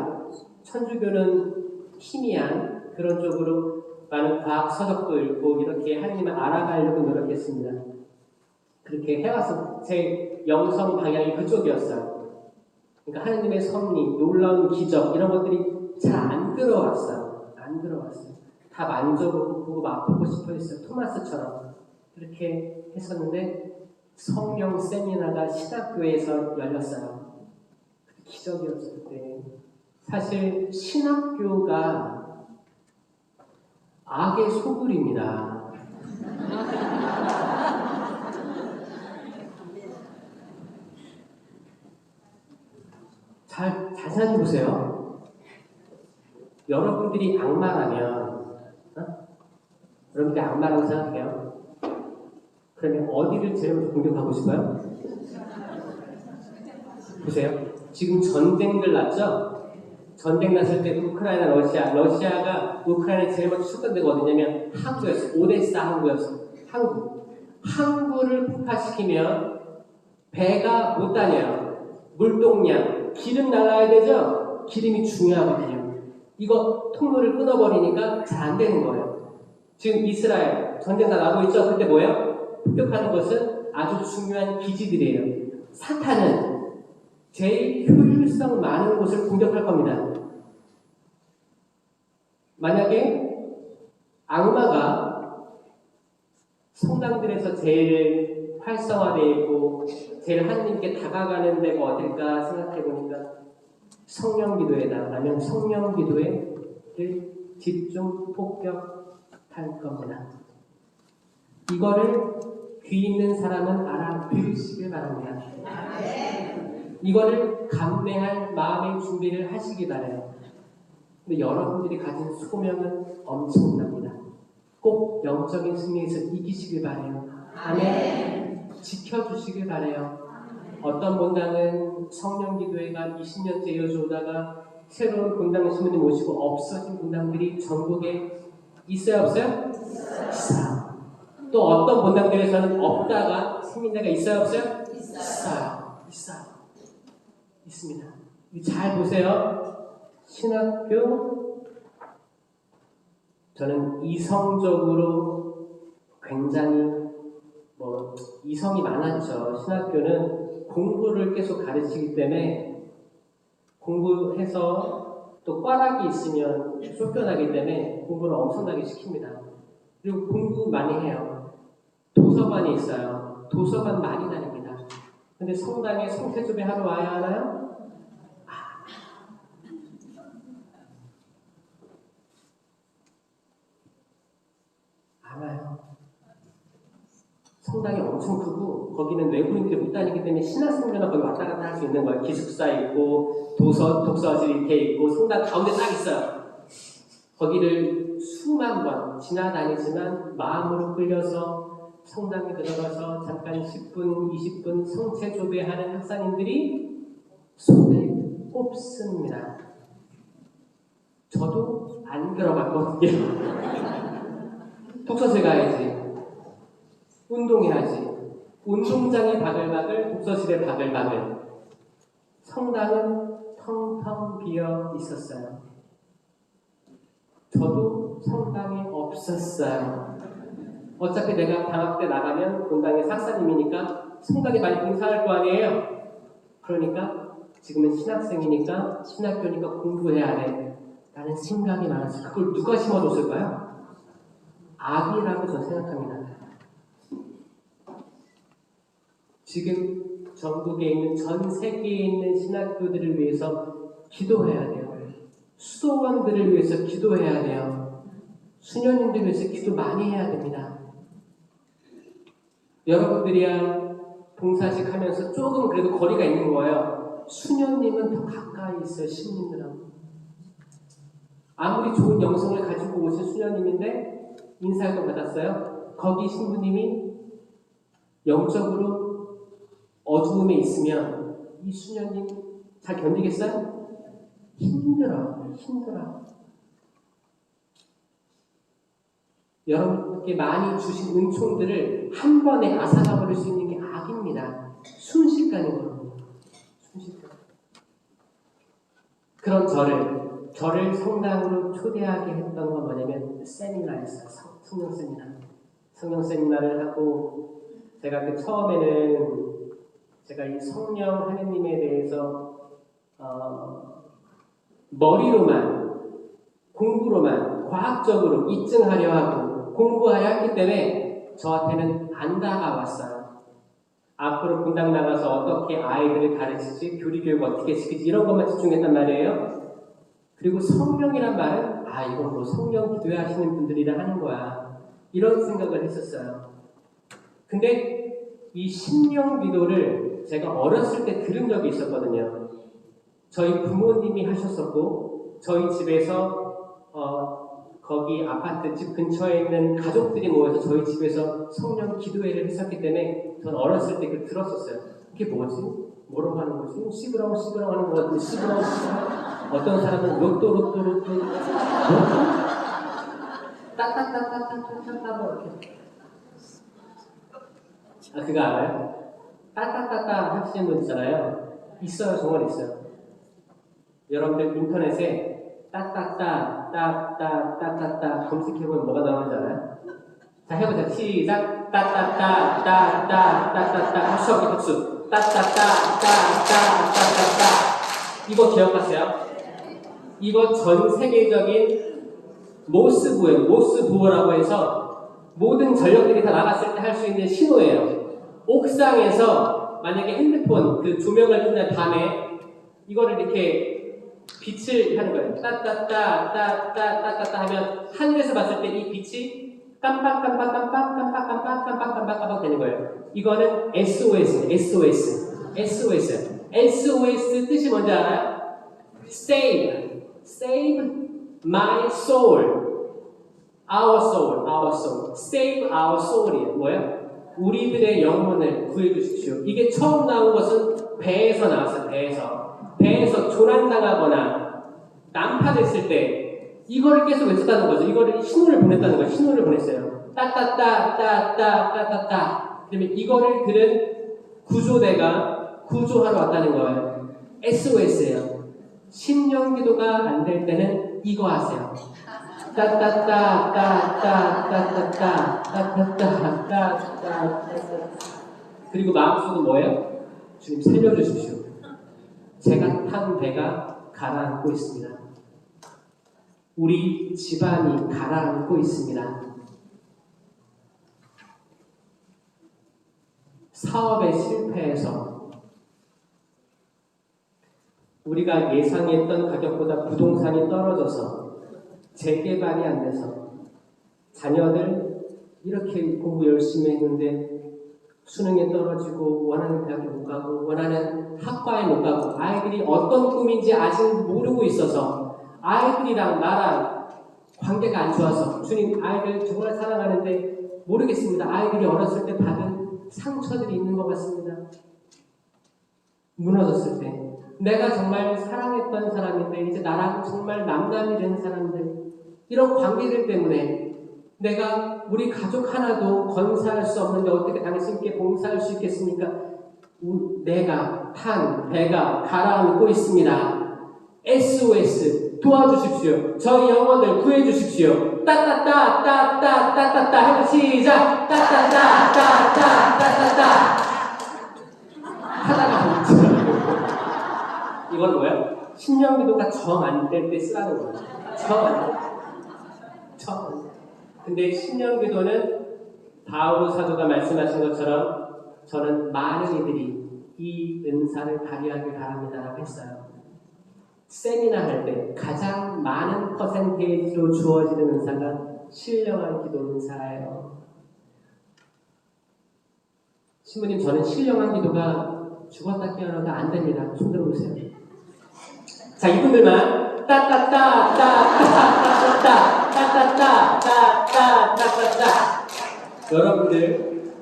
천주교는 희미한 그런 쪽으로 많은 과학 서적도 읽고 이렇게 하나님을 알아가려고 노력했습니다. 그렇게 해와서 제 영성 방향이 그쪽이었어요. 그러니까 하나님의 섭리, 놀라운 기적 이런 것들이 잘 안 들어왔어요. 안 들어왔어요. 다 만져보고 맛보고 싶어 했어요. 토마스처럼. 그렇게 했었는데 성령 세미나가 신학교에서 열렸어요. 기적이었어요. 그때. 사실 신학교가 악의 소굴입니다. 잘 생각해 보세요. 여러분들이 악마라면, 여러분들이 악마라고 생각해요. 그러면 어디를 제일 먼저 공격하고 싶어요? 보세요. 지금 전쟁들 났죠? 전쟁 났을 때 우크라이나, 러시아가 우크라이나에 제일 먼저 쳤던 데가 어디냐면 항구였어. 오데사 항구였어. 항구를 폭파시키면 배가 못 다녀요. 물동량, 기름 날라야 되죠? 기름이 중요하거든요. 이거 통로를 끊어버리니까 잘 안 되는 거예요. 지금 이스라엘 전쟁 다 나고 있죠? 근데 뭐예요? 폭격하는 것은 아주 중요한 기지들이에요. 사탄은 제일 효율성 많은 곳을 공격할 겁니다. 만약에 악마가 성당들에서 제일 활성화되어 있고 제일 하나님께 다가가는 데가 어딜까 생각해 보니까 성령기도회다. 아니면 성령기도회를 집중 폭격할 겁니다. 이거를 귀 있는 사람은 알아들으시길 바랍니다. 이거를 감내할 마음의 준비를 하시기 바라요. 근데 여러분들이 가진 소명은 엄청납니다. 꼭 영적인 승리에서 이기시길 바라요. 아멘. 지켜주시길 바라요. 어떤 본당은 성령기도회가 20년째 이어져 오다가 새로운 본당 신부님 모시고 없어진 본당들이 전국에 있어요, 없어요? 있어요. 또 어떤 본당들에서는 없다가 생긴 데가 있어요, 없어요? 있어요. 있습니다. 잘 보세요. 신학교, 저는 이성적으로 굉장히 이성이 많았죠. 신학교는 공부를 계속 가르치기 때문에 공부해서 또 꽈락이 있으면 쫓겨나기 때문에 공부를 엄청나게 시킵니다. 그리고 공부 많이 해요. 도서관이 있어요. 도서관 많이 다닙니다. 근데 성당에 성태조배 하러 와야 하나요? 안 와요. 성당이 엄청 크고 거기는 외국인들이 못 다니기 때문에 신학생들만 거기 왔다 갔다 할 수 있는 거예요. 기숙사 있고 독서실 이렇게 있고 성당 가운데 딱 있어요. 거기를 수만 번 지나다니지만 마음으로 끌려서 성당에 들어가서 잠깐 10분, 20분 성체조배하는 학사님들이 손을 꼽습니다. 저도 안 들어갔거든요. 독서실 가야지. 운동해야지. 운동장이 바글바글, 독서실에 바글바글. 성당은 텅텅 비어 있었어요. 저도 성당에 없었어요. 어차피 내가 방학 때 나가면 본당의 sak사님이니까 성당에 많이 봉사할 거 아니에요. 그러니까 지금은 신학생이니까 신학교니까 공부해야 돼 라는 생각이 많았어요. 그걸 누가 심어줬을까요? 악이라고 저는 생각합니다. 지금 전국에 있는 전 세계에 있는 신학교들을 위해서 기도해야 돼요. 수도원들을 위해서 기도해야 돼요. 수녀님들 위해서 기도 많이 해야 됩니다. 여러분들이야 봉사식 하면서 조금 그래도 거리가 있는 거예요. 수녀님은 더 가까이 있어요. 신님들하고. 아무리 좋은 영성을 가지고 오신 수녀님인데 인사도 받았어요. 거기 신부님이 영적으로 어두움에 있으면 이 수녀님 잘 견디겠어요? 힘들어. 여러분께 많이 주신 은총들을 한 번에 앗아가 버릴 수 있는 게 악입니다. 순식간인 거거든요. 순식간. 그런 저를 성당으로 초대하게 했던 건 뭐냐면 세미나였어요. 성령 세미나. 성령 세미나를 하고 제가 그 처음에는 제가 이 성령 하느님에 대해서 머리로만 공부로만 과학적으로 입증하려 하고 공부하려 했기 때문에 저한테는 안 다가왔어요. 앞으로 분당 나가서 어떻게 아이들을 가르치지, 교리교육 어떻게 시키지 이런 것만 집중했단 말이에요. 그리고 성령이란 말은 이건 뭐 성령 기도하시는 분들이라 하는 거야 이런 생각을 했었어요. 근데 이 심령 기도를 제가 어렸을 때 들은 적이 있었거든요. 저희 부모님이 하셨었고 저희 집에서 거기 아파트 집 근처에 있는 가족들이 모여서 저희 집에서 성령 기도회를 했었기 때문에 저는 어렸을 때 그걸 들었었어요. 이게 뭐지? 뭐라고 하는 거지? 시그렁 하는 거 같은데 시그렁 어떤 사람은 로또 따따따따따따따 이렇게 그거 알아요? 따따따따 하시는 분 있잖아요. 있어요. 정말 있어요. 여러분들 인터넷에 따따따 검색해보면 뭐가 나오는잖아요. 자 해보자. 시작. 따따따 박수 따따따 이거 기억하세요? 이거 전 세계적인 모스부어라고 해서 모든 전력들이 다 나갔을 때 할 수 있는 신호예요. 옥상에서 만약에 핸드폰 그 조명을 끄는 밤에 이거를 이렇게 빛을 하는 거예요. 따따따 하면 하늘에서 봤을 때 이 빛이 깜빡 되는 거예요. 이거는 SOS 뜻이 뭔지 알아요? Save my soul. Our soul. Save our soul이에요. 뭐예요? 우리들의 영혼을 구해주십시오. 이게 처음 나온 것은 배에서 나왔어요. 배에서 조난당하거나 난파됐을 때 이거를 계속 외쳤다는 거죠. 이거를 신호를 보냈다는 거예요. 신호를 보냈어요. 따따따 그러면 이거를 들은 구조대가 구조하러 왔다는 거예요. SOS예요. 심령 기도가 안 될 때는 이거 하세요. 따따따 그리고 마음속은 뭐예요? 주님 살려주십시오. 제가 탄 배가 가라앉고 있습니다. 우리 집안이 가라앉고 있습니다. 사업에 실패해서 우리가 예상했던 가격보다 부동산이 떨어져서 재개발이 안 돼서 자녀들 이렇게 공부 열심히 했는데 수능에 떨어지고 원하는 대학에 못 가고 원하는 학과에 못 가고 아이들이 어떤 꿈인지 아직 모르고 있어서 아이들이랑 나랑 관계가 안 좋아서 주님 아이들 정말 사랑하는데 모르겠습니다. 아이들이 어렸을 때 받은 상처들이 있는 것 같습니다. 무너졌을 때 내가 정말 사랑했던 사람인데 이제 나랑 정말 남남이 된 사람들 이런 관계들 때문에 내가 우리 가족 하나도 건사할 수 없는데 어떻게 당신께 봉사할 수 있겠습니까? 내가 탄 배가 가라앉고 있습니다. SOS 도와주십시오. 저희 영혼을 구해주십시오. 따따따따따따따따 해보 시작. 따따따따따따따따 하다가 멈춰. 이건 뭐야? 신령기도가 정 안 될 때 쓰라는 거야. 정. 근데 신령기도는 바울 사도가 말씀하신 것처럼 저는 많은 이들이 이 은사를 발휘하길 바랍니다라고 했어요. 세미나 할 때 가장 많은 퍼센테이지로 주어지는 은사가 신령한 기도 은사예요. 신부님, 저는 신령한 기도가 죽었다 깨어나도 안 됩니다. 손 들어보세요. 자, 이분들만 따따따따따따따따따따따따따따 여러분들,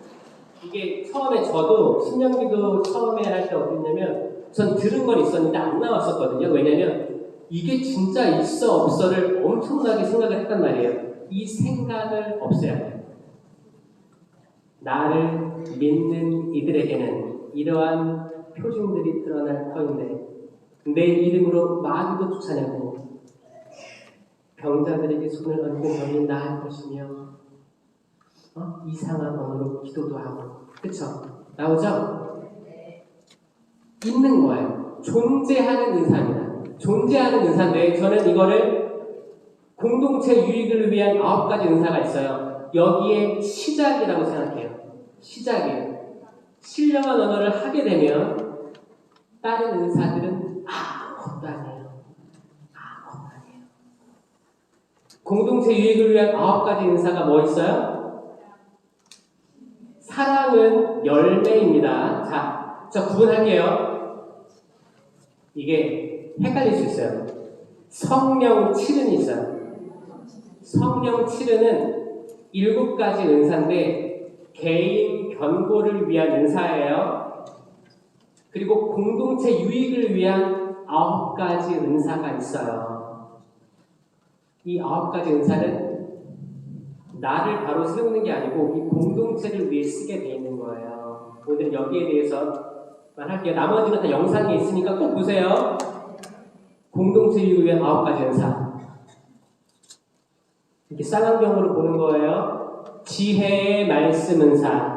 이게 처음에 저도 신령기도 처음에 할 때 어땠냐면 전 들은 건 있었는데 안 나왔었거든요. 왜냐면 이게 진짜 있어 없어를 엄청나게 생각을 했단 말이에요. 이 생각을 없애야 돼요. 나를 믿는 이들에게는 이러한 표징들이 드러날 터인데 내 이름으로 마귀도 쫓아내고 병자들에게 손을 얹는 병이 나을 것이며 이상한 언어로 기도도 하고 그쵸? 나오죠? 있는 거예요. 존재하는 은사입니다. 존재하는 은사인데 저는 이거를 공동체 유익을 위한 9가지 은사가 있어요. 여기에 시작이라고 생각해요. 시작이에요. 신령한 언어를 하게 되면 다른 은사들은 아무것도 아니에요. 아무것도 아니에요. 공동체 유익을 위한 9가지 은사가 뭐 있어요? 사랑은 열매입니다. 자, 저 구분할게요. 이게 헷갈릴 수 있어요. 성령 7은 있어요. 성령 7은은 7가지 은사인데 개인 견고를 위한 은사예요. 그리고 공동체 유익을 위한 9가지 은사가 있어요. 이 9가지 은사는 나를 바로 세우는 게 아니고 이 공동체를 위해 쓰게 돼 있는 거예요. 오늘 여기에 대해서만 할게요. 나머지는 다 영상에 있으니까 꼭 보세요. 공동체 유익을 위한 9가지 은사. 이렇게 쌍안경으로 보는 거예요. 지혜의 말씀 은사.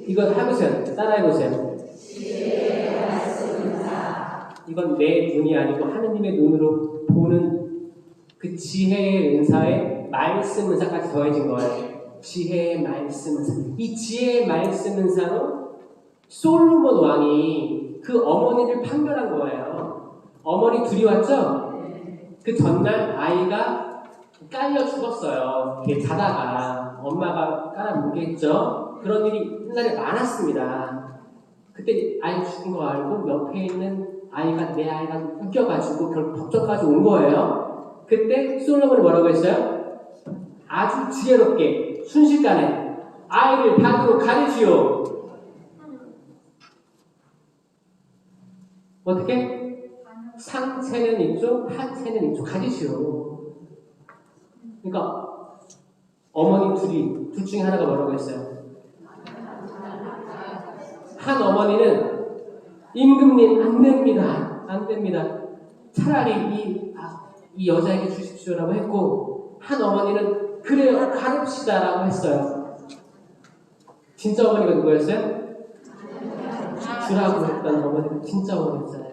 이건 해보세요. 따라해보세요. 지혜의 말씀 은사. 이건 내 눈이 아니고 하느님의 눈으로 보는 그 지혜의 은사에 말씀 은사까지 더해진 거예요. 지혜의 말씀 은사. 이 지혜의 말씀 은사로 솔로몬 왕이 그 어머니를 판결한 거예요. 어머니 둘이 왔죠? 그 전날 아이가 깔려 죽었어요. 이렇게 자다가 엄마가 깔아뭉개했죠. 그런 일이 옛날에 많았습니다. 그때 아이 죽은 거 알고 옆에 있는 아이가 내 아이가 웃겨가지고 결국 법정까지 온 거예요. 그때 솔로몬이 뭐라고 했어요? 아주 지혜롭게 순식간에 아이를 닭으로 가르치오. 어떻게? 상체는 이쪽, 하체는 이쪽 가지시오. 그러니까 어머니 둘 중에 하나가 뭐라고 했어요? 한 어머니는 임금님 안 됩니다. 안 됩니다. 차라리 이 여자에게 주십시오라고 했고 한 어머니는 그래요 가릅시다라고 했어요. 진짜 어머니가 누구였어요? 주라고 했던 어머니가 진짜 어머니였잖아요.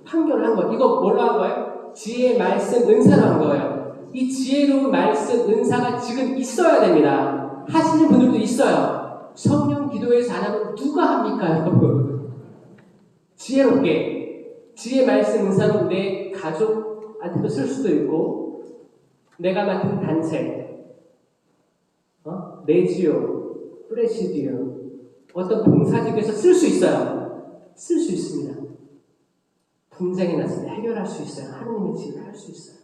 판결을 한 거예요. 이거 뭘로 한 거예요? 지혜의 말씀 은사로 한 거예요. 이 지혜로운 말씀 은사가 지금 있어야 됩니다. 하시는 분들도 있어요. 성령 기도회에서 안 하면 누가 합니까 여러분? 지혜롭게 지혜 말씀 은사로 내 가족한테도 쓸 수도 있고 내가 맡은 단체 내지요 프레시디오 어떤 봉사직에서 쓸 수 있어요. 쓸 수 있습니다. 분쟁이 났을 때 해결할 수 있어요. 하느님의 지혜를 할 수 있어요.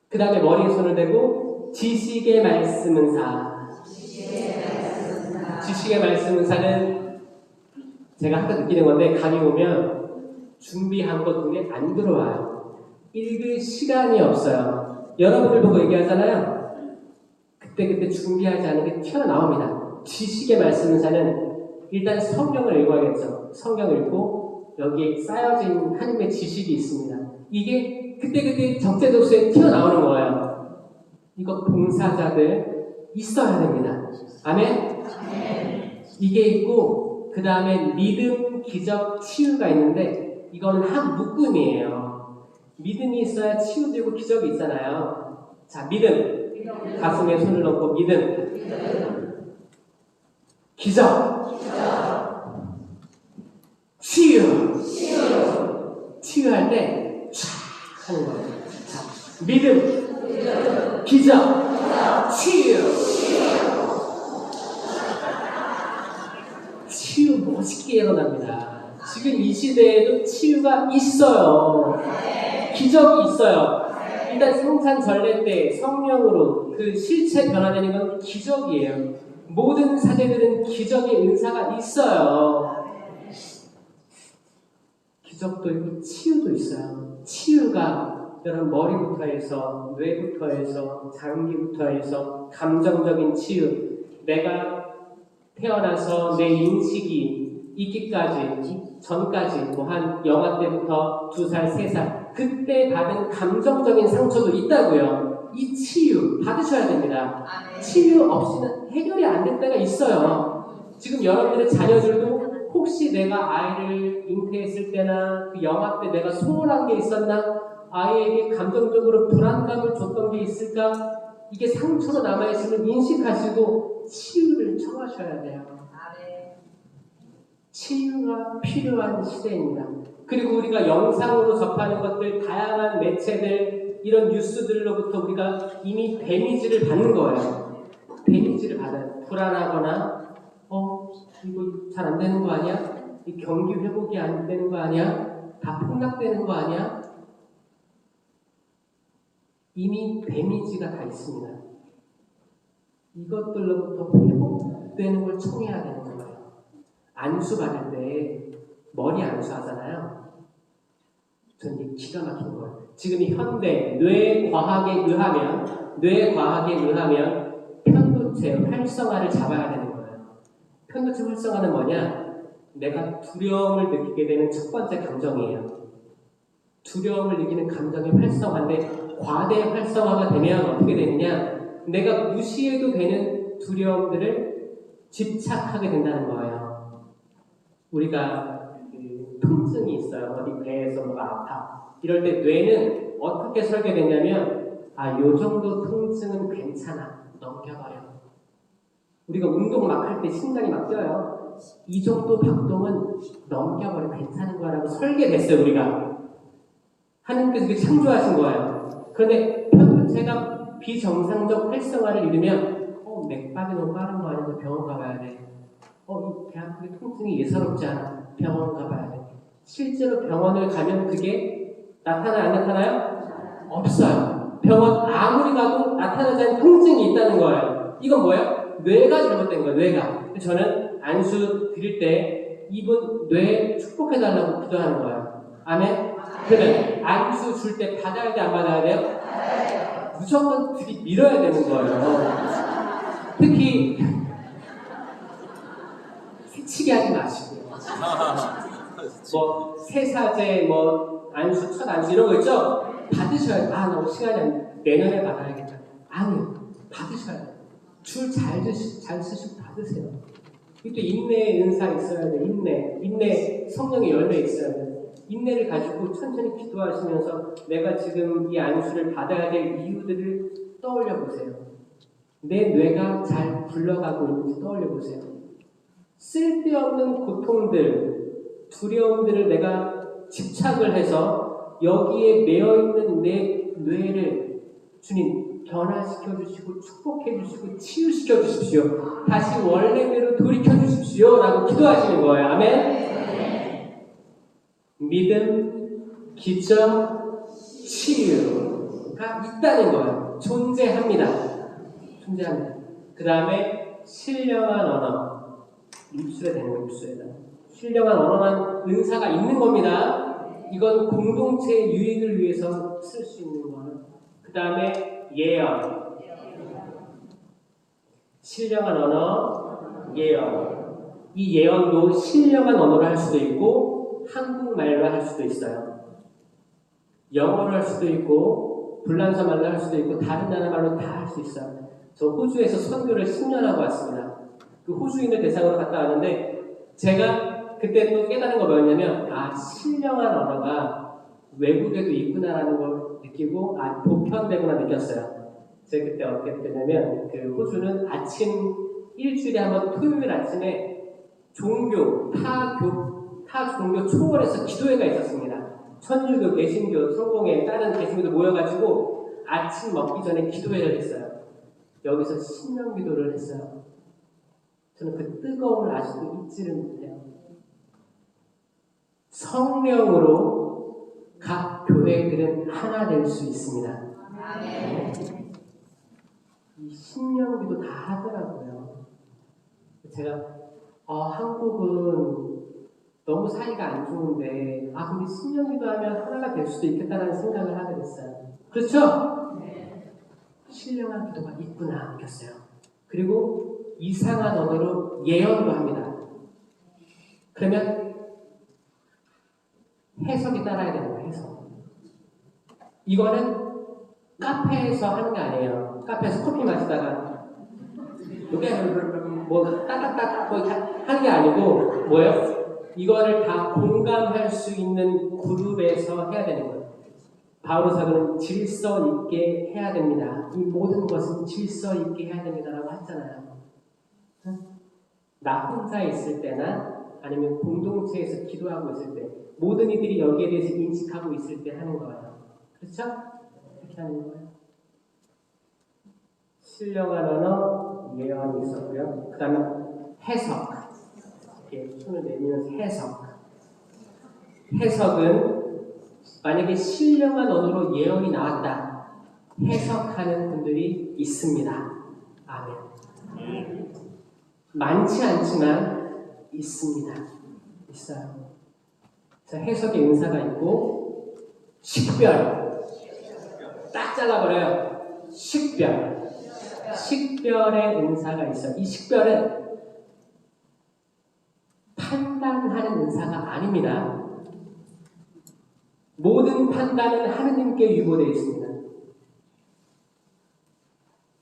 그 다음에 머리에 손을 대고 지식의 말씀 은사. 지식의 말씀 은사는 제가 항상 느끼는 건데 강의 오면 준비한 것 눈에 안 들어와요. 읽을 시간이 없어요. 여러분들 보고 얘기하잖아요. 그때그때 준비하지 않은 게 튀어나옵니다. 지식의 말씀을 자는 일단 성경을 읽어야겠죠. 성경 읽고 여기에 쌓여진 하나님의 지식이 있습니다. 이게 그때그때 적재적소에 튀어나오는 거예요. 이거 봉사자들 있어야 됩니다. 아멘? 이게 있고 그 다음에 믿음, 기적, 치유가 있는데 이거는 한 묶음이에요. 믿음이 있어야 치유되고 기적이 있잖아요. 자, 믿음. 가슴에 손을 넣고 믿음. 기적. 치유. 치유할 때 촤 하는 거예요. 자, 믿음. 기적. 치유. 치유 멋있게 일어납니다. 지금 이 시대에도 치유가 있어요. 기적이 있어요. 일단 성찬 전례 때 성령으로 그 실체 변화되는 건 기적이에요. 모든 사제들은 기적의 은사가 있어요. 기적도 있고 치유도 있어요. 치유가 여러분 머리부터 해서 뇌부터 해서 장기부터 해서 감정적인 치유, 내가 태어나서 내 인식이 있기까지 전까지 뭐 한 영아 때부터 2살, 3살 그때 받은 감정적인 상처도 있다고요. 이 치유 받으셔야 됩니다. 치유 없이는 해결이 안 될 때가 있어요. 지금 여러분들의 자녀들도 혹시 내가 아이를 잉태했을 때나 그 영아 때 내가 소홀한 게 있었나, 아이에게 감정적으로 불안감을 줬던 게 있을까, 이게 상처로 남아있으면 인식하시고 치유를 청하셔야 돼요. 치유가 필요한 시대입니다. 그리고 우리가 영상으로 접하는 것들, 다양한 매체들, 이런 뉴스들로부터 우리가 이미 데미지를 받는 거예요. 데미지를 받아요. 불안하거나 이거 잘 안 되는 거 아니야? 이 경기 회복이 안 되는 거 아니야? 다 폭락되는 거 아니야? 이미 데미지가 다 있습니다. 이것들로부터 회복되는 걸 청해야 되는 거예요. 안수 받을 때 머리 안수 하잖아요. 전 이게 기가 막힌 거예요. 지금 이 현대 뇌과학에 의하면 편도체 활성화를 잡아야 되는 거예요. 편도체 활성화는 뭐냐? 내가 두려움을 느끼게 되는 첫 번째 감정이에요. 두려움을 느끼는 감정이 활성화인데 과대 활성화가 되면 어떻게 되느냐? 내가 무시해도 되는 두려움들을 집착하게 된다는 거예요. 우리가 통증이 있어요. 어디 배에서 뭐가 아파. 이럴 때 뇌는 어떻게 설계됐냐면 요 정도 통증은 괜찮아. 넘겨버려. 우리가 운동 막 할 때 심장이 막 뛰어요. 이 정도 박동은 넘겨버려. 괜찮은 거라고 설계됐어요. 우리가. 하나님께서 이렇게 창조하신 거예요. 그런데 편도체가 비정상적 활성화를 이루면 맥박이 너무 빠른 거 아니야? 병원 가봐야 돼. 이 배 아프게 통증이 예사롭지 않아. 병원 가봐야 돼. 실제로 병원을 가면 그게 나타나요? 안 나타나요? 없어요. 병원 아무리 가도 나타나지 않는 통증이 있다는 거예요. 이건 뭐예요? 뇌가 잘못된 거예요. 뇌가. 저는 안수 드릴 때 이분 뇌 축복해달라고 기도하는 거예요. 아멘? 그러면 안수 줄 때 받아야 돼? 안 받아야 돼요? 무조건 밀어야 되는 거예요. 특히 새치기 하지 마시고요. 뭐 새사제, 뭐 안수, 첫 안수 이런 거 있죠? 받으셔야 돼요. 나 시간이 안 돼. 내년에 받아야겠다. 아니요. 받으셔야 돼요. 줄 잘 쓰시고 받으세요. 또 인내의 은사 있어야 돼요. 인내 성령의 열매 있어야 돼요. 인내를 가지고 천천히 기도하시면서 내가 지금 이 안수를 받아야 될 이유들을 떠올려 보세요. 내 뇌가 잘 굴러가고 있는지 떠올려 보세요. 쓸데없는 고통들, 두려움들을 내가 집착을 해서 여기에 매여있는 내 뇌를 주님 변화시켜 주시고 축복해 주시고 치유시켜 주십시오. 다시 원래대로 돌이켜 주십시오. 라고 기도하시는 거예요. 아멘? 믿음, 기적, 치유가 있다는 거예요. 존재합니다. 그 다음에 신령한 언어. 입술에 대는 거, 입술에다. 신령한 언어만 은사가 있는 겁니다. 이건 공동체의 유익을 위해서 쓸 수 있는 거예요. 그 다음에 예언. 신령한 언어, 예언. 이 예언도 신령한 언어로 할 수도 있고 한국말로 할 수도 있어요. 영어로 할 수도 있고 불란서 말로 할 수도 있고 다른 나라 말로 다 할 수 있어요. 저 호주에서 선교를 10년 하고 왔습니다. 그 호주인을 대상으로 갔다 왔는데 제가 그때 또 깨달은 거 뭐였냐면 신령한 언어가 외국에도 있구나라는 걸 느끼고 보편되구나 느꼈어요. 제가 그때 어떻게 느꼈냐면 그 호주는 일주일에 한 번 토요일 아침에 타 종교 초월해서 기도회가 있었습니다. 천주교, 개신교, 성공회, 다른 개신교도 모여가지고 아침 먹기 전에 기도회를 했어요. 여기서 신령 기도를 했어요. 저는 그 뜨거움을 아직도 잊지를 못해요. 성령으로 각 교회들은 하나 될 수 있습니다. 이 신령 기도 다 하더라고요. 제가 한국은 너무 사이가 안 좋은데 근데 신령 기도하면 하나가 될 수도 있겠다는 생각을 하게 됐어요. 그렇죠? 네. 신령한 기도가 있구나 느꼈어요. 그리고 이상한 언어로 예언도 합니다. 그러면 해석이 따라야 되는 거예요. 해석. 이거는 카페에서 하는 게 아니에요. 카페에서 커피 마시다가 요게 따따따따 하는 게 아니고 뭐예요? 이거를 다 공감할 수 있는 그룹에서 해야 되는 거예요. 바울오 사도는 질서 있게 해야 됩니다. 이 모든 것은 질서 있게 해야 됩니다라고 했잖아요. 나 혼자 있을 때나 아니면 공동체에서 기도하고 있을 때 모든 이들이 여기에 대해서 인식하고 있을 때 하는 거예요. 그렇죠? 그렇게 하는 거예요. 신령한 언어, 예언이 있었고요. 그 다음에 해석. 이렇게 손을 내밀면서 해석. 해석은 만약에 신령한 언어로 예언이 나왔다. 해석하는 분들이 있습니다. 아멘. 많지 않지만 있습니다. 있어요. 그래서 해석의 은사가 있고 식별. 딱 잘라버려요. 식별. 식별의 은사가 있어요. 이 식별은 판단하는 은사가 아닙니다. 모든 판단은 하느님께 유보되어 있습니다.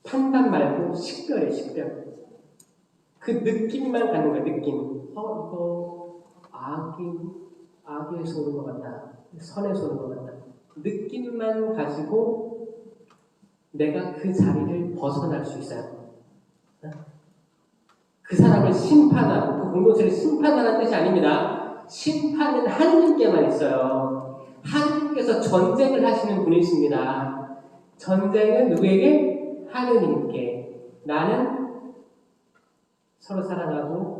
판단 말고 식별이에요. 식별. 그 느낌만 갖는 거예요. 느낌. 이거 악에서 오는 것 같다. 선에서 오는 것 같다. 느낌만 가지고 내가 그 자리를 벗어날 수 있어요. 그 사람을 심판하고 그 공동체를 심판하는 뜻이 아닙니다. 심판은 하느님께만 있어요. 하느님께서 전쟁을 하시는 분이십니다. 전쟁은 누구에게? 하느님께. 나는 서로 사랑하고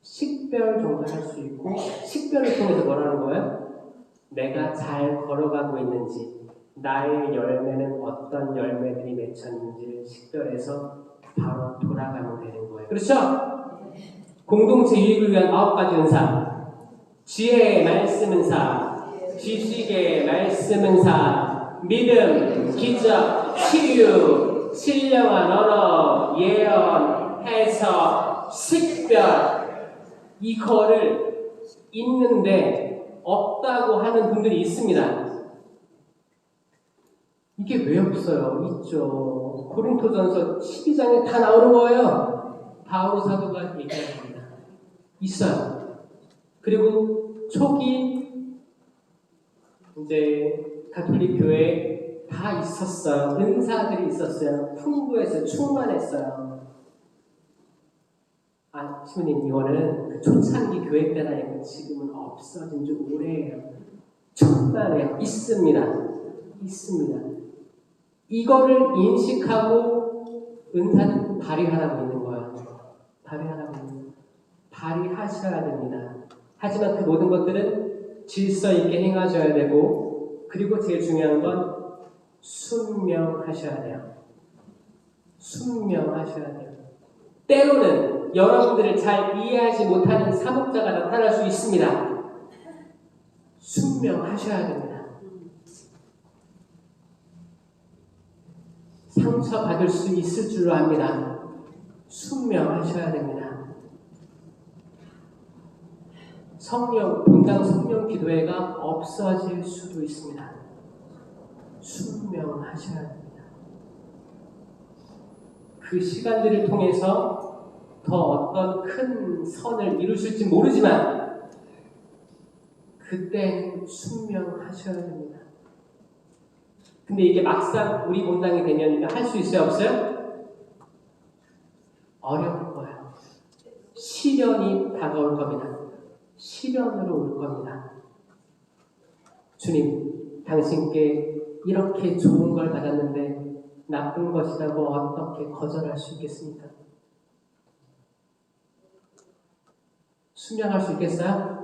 식별 정도 할 수 있고 식별을 통해서 뭐라는 거예요? 내가 잘 걸어가고 있는지 나의 열매는 어떤 열매들이 맺혔는지를 식별해서 바로 돌아가면 되는 거예요. 그렇죠? 공동체 유익을 위한 9가지 은사. 지혜의 말씀 은사, 지식의 말씀 은사, 믿음, 기적, 치유, 신령한 언어, 예언, 해석, 식별. 이거를 있는데 없다고 하는 분들이 있습니다. 이게 왜 없어요? 있죠. 고린토전서 12장에 다 나오는 거예요. 바울 사도가 얘기합니다. 있어요. 그리고 초기 이제 가톨릭 교회에 다 있었어요. 은사들이 있었어요. 풍부했어요. 충만했어요. 신부님 이거는 그 초창기 교회 때라니까 지금은 없어진 지 오래예요. 충만해요. 있습니다. 이거를 인식하고 은사는 발휘하라고 있는 거예요. 발휘하셔야 됩니다. 하지만 그 모든 것들은 질서 있게 행하셔야 되고 그리고 제일 중요한 건 순명하셔야 돼요. 때로는 여러분들을 잘 이해하지 못하는 사목자가 나타날 수 있습니다. 순명하셔야 됩니다. 상처받을 수 있을 줄로 압니다. 순명하셔야 됩니다. 본당 성령 기도회가 없어질 수도 있습니다. 순명하셔야 됩니다. 그 시간들을 통해서 더 어떤 큰 선을 이루실지 모르지만 그때는 순명하셔야 됩니다. 근데 이게 막상 우리 본당이 되면 할 수 있어요? 없어요? 어려울 거예요. 시련이 다가올 겁니다. 시련으로 올 겁니다. 주님, 당신께 이렇게 좋은 걸 받았는데 나쁜 것이라고 어떻게 거절할 수 있겠습니까? 순명할 수 있겠어요?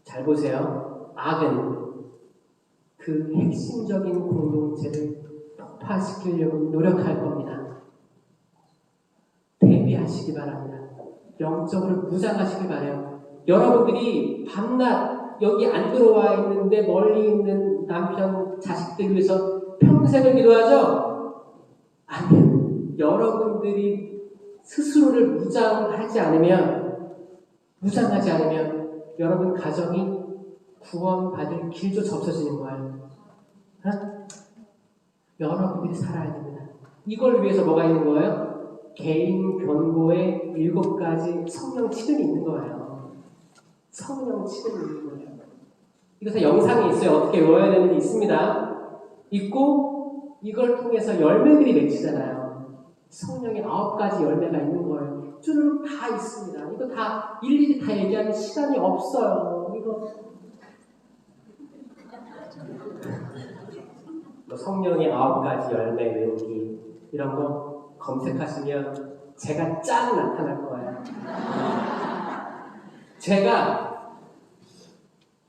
잘 보세요. 악은 그 핵심적인 공동체를 폭파시키려고 노력할 겁니다. 대비하시기 바랍니다. 영적으로 무장하시기 바라요. 여러분들이 밤낮 여기 안 들어와 있는데 멀리 있는 남편, 자식들 위해서 평생을 기도하죠? 아니요. 여러분들이 스스로를 무장하지 않으면 여러분 가정이 구원받을 길조차 없어지는 거예요. 여러분들이 살아야 됩니다. 이걸 위해서 뭐가 있는 거예요? 개인 변고에 7가지 성령 치료이 있는 거예요. 성령 치료이 있는 거예요. 이거 다 영상이 있어요. 어떻게 외워야 되는지 있습니다. 있고 이걸 통해서 열매들이 맺히잖아요. 성령의 9가지 열매가 있는 거예요. 쭈르륵 다 있습니다. 이거 다 일일이 다 얘기하는 시간이 없어요. 이거 성령의 9가지 열매 외우기 이런 거 검색하시면 제가 쫙 나타날 거예요. 제가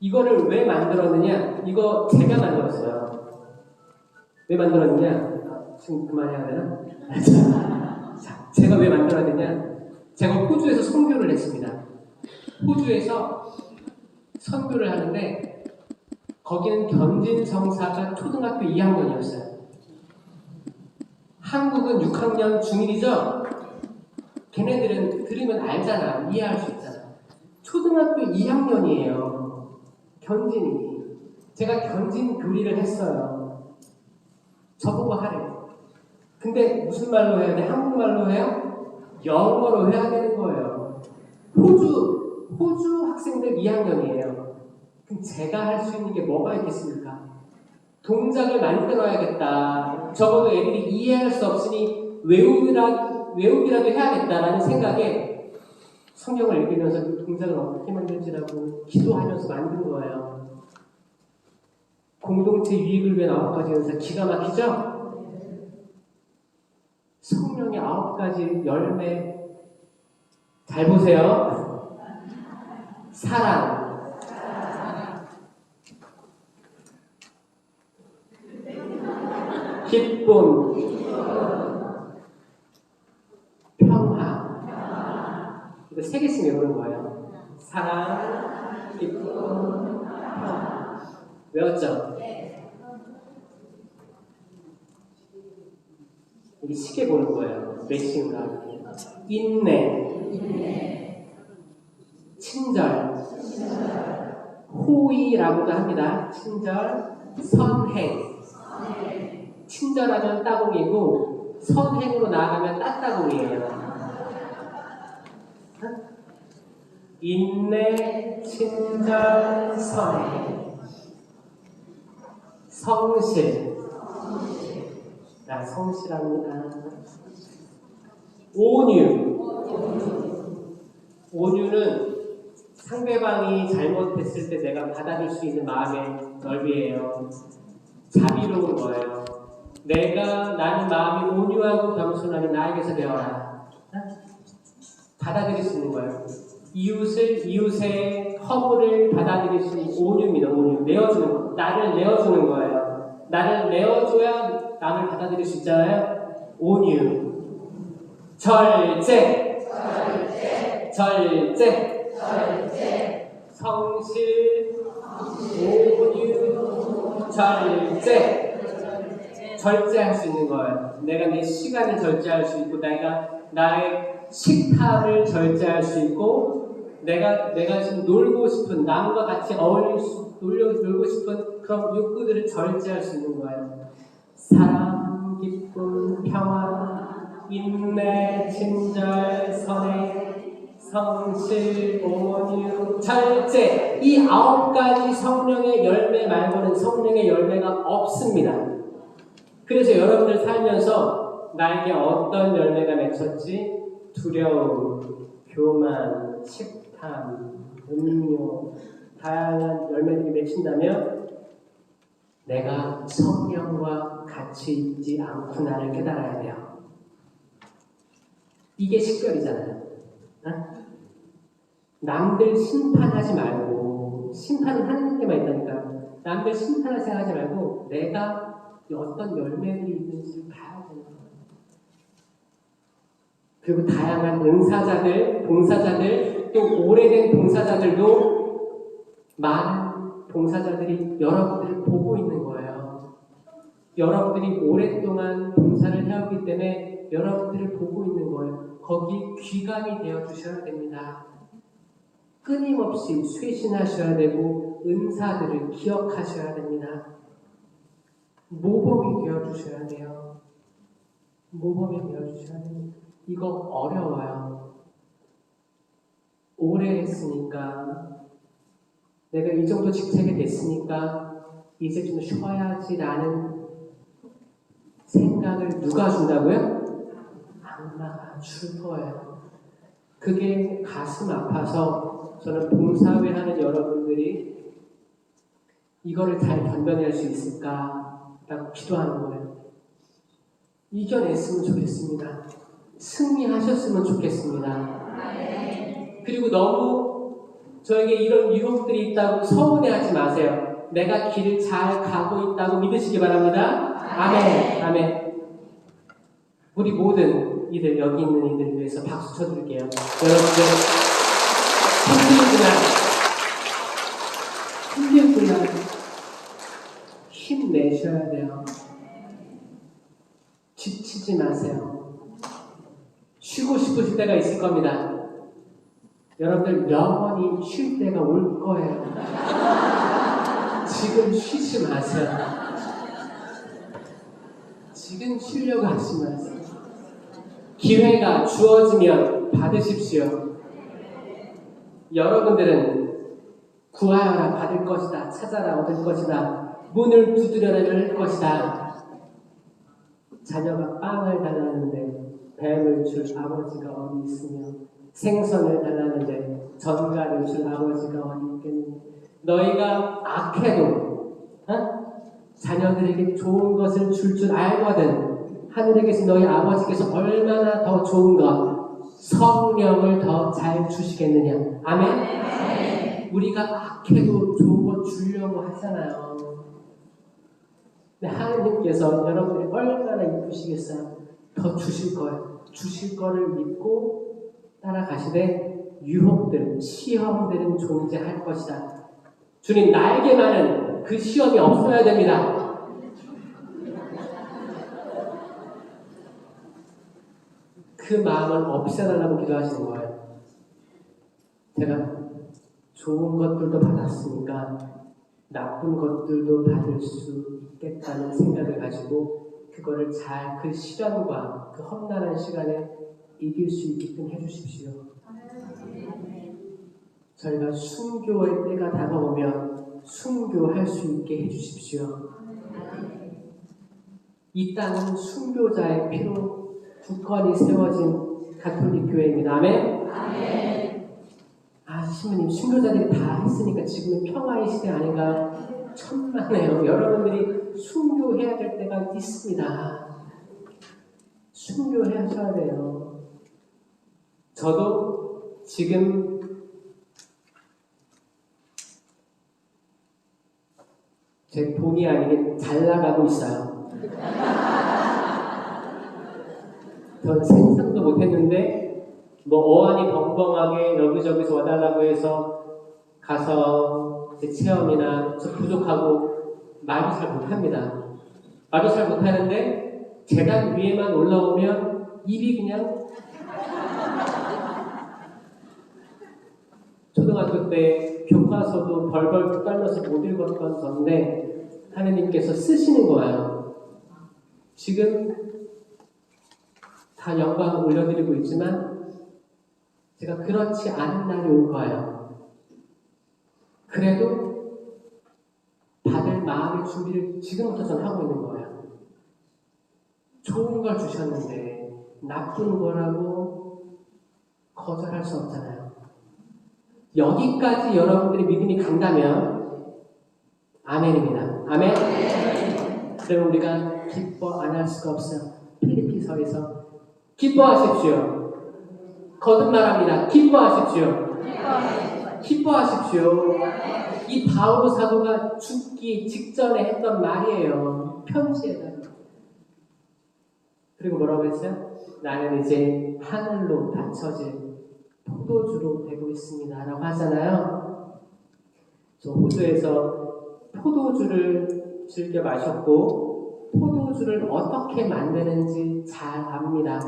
이거를 왜 만들었느냐? 이거 제가 만들었어요. 왜 만들었느냐? 지금 그만해야 되나? 자, 제가 왜 만들었느냐? 제가 호주에서 선교를 했습니다. 호주에서 선교를 하는데 거기는 견진 성사가 초등학교 2학년이었어요. 한국은 6학년 중1이죠? 걔네들은 들으면 알잖아. 이해할 수 있잖아. 초등학교 2학년이에요. 견진이. 제가 견진 교리를 했어요. 저보고 하래요. 근데 무슨 말로 해야 돼? 한국말로 해요? 영어로 해야 되는 거예요. 호주 학생들 2학년이에요. 그럼 제가 할 수 있는 게 뭐가 있겠습니까? 동작을 만들어야겠다. 적어도 애들이 이해할 수 없으니 외우기라도 해야겠다라는 생각에 성경을 읽으면서 그 동작을 어떻게 만들지라고 기도하면서 만든 거예요. 공동체 유익을 위한 9가지 은사 기가 막히죠? 성령의 9가지 열매 잘 보세요. 사랑, 기쁨, 평화. 이거 3개씩 외우는 거예요. 사랑, 기쁨, 평화. 외웠죠? 이게 시계 보는 거예요. 몇 시인가. 인내, 친절, 호의라고도 합니다. 친절, 선행. 친절하면 따봉이고 선행으로 나아가면 따따봉이에요. 인내, 친절, 선행. 성실. 나 성실합니다. 온유는 상대방이 잘못했을 때 내가 받아줄 수 있는 마음의 넓이에요. 자비로운 거예요. 나는 마음이 온유하고 겸손하니 나에게서 배워라. 받아들일 수 있는 거예요. 이웃의 허물을 받아들일 수 있는 온유입니다. 온유. 내어주는 거. 나를 내어주는 거예요. 나를 내어줘야 남을 받아들일 수 있잖아요. 온유. 절제. 성실. 온유. 절제. 절제할 수 있는 거예요. 내가 내 시간을 절제할 수 있고, 내가 나의 식탐을 절제할 수 있고, 내가 지금 놀고 싶은, 남과 같이 놀고 싶은 그런 욕구들을 절제할 수 있는 거예요. 사랑, 기쁨, 평화, 인내, 친절, 선행, 성실, 온유, 절제. 이 9가지 성령의 열매 말고는 성령의 열매가 없습니다. 그래서 여러분들 살면서 나에게 어떤 열매가 맺혔지? 두려움, 교만, 식탐, 음료, 다양한 열매들이 맺힌다면 내가 성령과 같이 있지 않구나를 깨달아야 돼요. 이게 식별이잖아요. 남들 심판하지 말고, 심판은 하나님께만 있다니까. 남들 심판할 생각하지 말고 내가 어떤 열매들이 있는지를 봐야 되는 거예요. 그리고 다양한 은사자들, 봉사자들, 또 오래된 봉사자들도 많은 봉사자들이 여러분들을 보고 있는 거예요. 여러분들이 오랫동안 봉사를 해왔기 때문에 여러분들을 보고 있는 거예요. 거기 귀감이 되어 주셔야 됩니다. 끊임없이 쇄신하셔야 되고 은사들을 기억하셔야 됩니다. 모범이 되어주셔야 돼요. 모범이 되어주셔야 됩니다. 이거 어려워요. 오래 했으니까, 내가 이 정도 직책이 됐으니까 이제 좀 쉬어야지라는 생각을 누가 준다고요? 악마가 줄 거예요. 그게 가슴 아파서 저는 봉사회 하는 여러분들이 이거를 잘 견뎌낼 수 있을까? 라고 기도하는 거예요. 이겨냈으면 좋겠습니다. 승리하셨으면 좋겠습니다. 그리고 너무 저에게 이런 유혹들이 있다고 서운해하지 마세요. 내가 길을 잘 가고 있다고 믿으시기 바랍니다. 아멘. 아멘. 우리 모든 이들, 여기 있는 이들을 위해서 박수 쳐드릴게요. 여러분들 힘들구나. 힘내셔야 돼요. 지치지 마세요. 쉬고 싶으실 때가 있을 겁니다. 여러분들 영원히 쉴 때가 올 거예요. 지금 쉬지 마세요. 지금 쉬려고 하지 마세요. 기회가 주어지면 받으십시오. 여러분들은 구하여라 받을 것이다. 찾아라 얻을 것이다. 문을 두드려라 열 것이다. 자녀가 빵을 달라는데 뱀을 줄 아버지가 어디 있으며 생선을 달라는데 전갈을 줄 아버지가 어디 있겠느냐. 너희가 악해도 자녀들에게 좋은 것을 줄 알거든. 하늘에 계신 너희 아버지께서 얼마나 더 좋은 것, 성령을 더 잘 주시겠느냐. 아멘. 우리가 악해도 좋은 것 주려고 하잖아요. 근데 하나님께서 여러분이 얼마나 이쁘시겠어요. 더 주실 거예요. 주실 거를 믿고 따라가시되 유혹들, 시험들은 존재할 것이다. 주님, 나에게만은 그 시험이 없어야 됩니다. 그 마음을 없애달라고 기도하시는 거예요. 제가 좋은 것들도 받았으니까 나쁜 것들도 받을 수 있겠다는 생각을 가지고 그거를 잘 그 시련과 그 험난한 시간에 이길 수 있게끔 해주십시오. 저희가 순교의 때가 다가오면 순교할 수 있게 해주십시오. 이 땅은 순교자의 피로 굳건히 세워진 가톨릭 교회입니다. 아멘. 신부님, 순교자들이 다 했으니까 지금은 평화의 시대 아닌가? 천만에요. 여러분들이 순교해야 될 때가 있습니다. 순교하셔야 돼요. 저도 지금 제 본의 아니게 잘 나가고 있어요. 전 생각도 못했는데 뭐 어안이 벙벙하게 여기저기서 와달라고 해서 가서 제 체험이나 저 부족하고 말도 잘 못합니다. 말도 잘 못하는데 재단 위에만 올라오면 입이 그냥 초등학교 때 교과서도 벌벌 떨면서 못 읽었던 건데 하느님께서 쓰시는 거예요. 지금 다 영광을 올려드리고 있지만 제가 그렇지 않은 날이 올 거예요. 그래도 받을 마음의 준비를 지금부터 전 하고 있는 거예요. 좋은 걸 주셨는데 나쁜 거라고 거절할 수 없잖아요. 여기까지 여러분들이 믿음이 간다면 아멘입니다. 아멘. 그럼 우리가 기뻐 안 할 수가 없어요. 필리피서에서 기뻐하십시오. 거듭말합니다. 기뻐하십시오. 기뻐하십시오. 이 바울 사도가 죽기 직전에 했던 말이에요. 편지에다가. 그리고 뭐라고 했어요? 나는 이제 하늘로 닫혀질 포도주로 되고 있습니다. 라고 하잖아요. 저 호주에서 포도주를 즐겨 마셨고 포도주를 어떻게 만드는지 잘 압니다.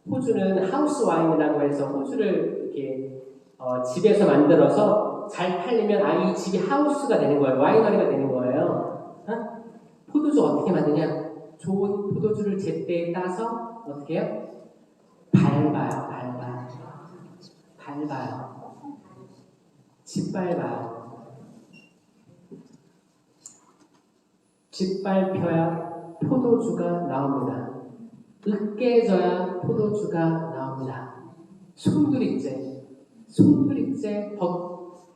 호주는 하우스 와인이라고 해서 호주를 이렇게 집에서 만들어서 잘 팔리면 이 집이 하우스가 되는 거예요. 와이너리가 되는 거예요. 포도주 어떻게 만드냐? 좋은 포도주를 제때에 따서 어떻게 해요? 밟아요. 짓밟혀야 포도주가 나옵니다. 으깨져야 포도주가 나옵니다. 손두리째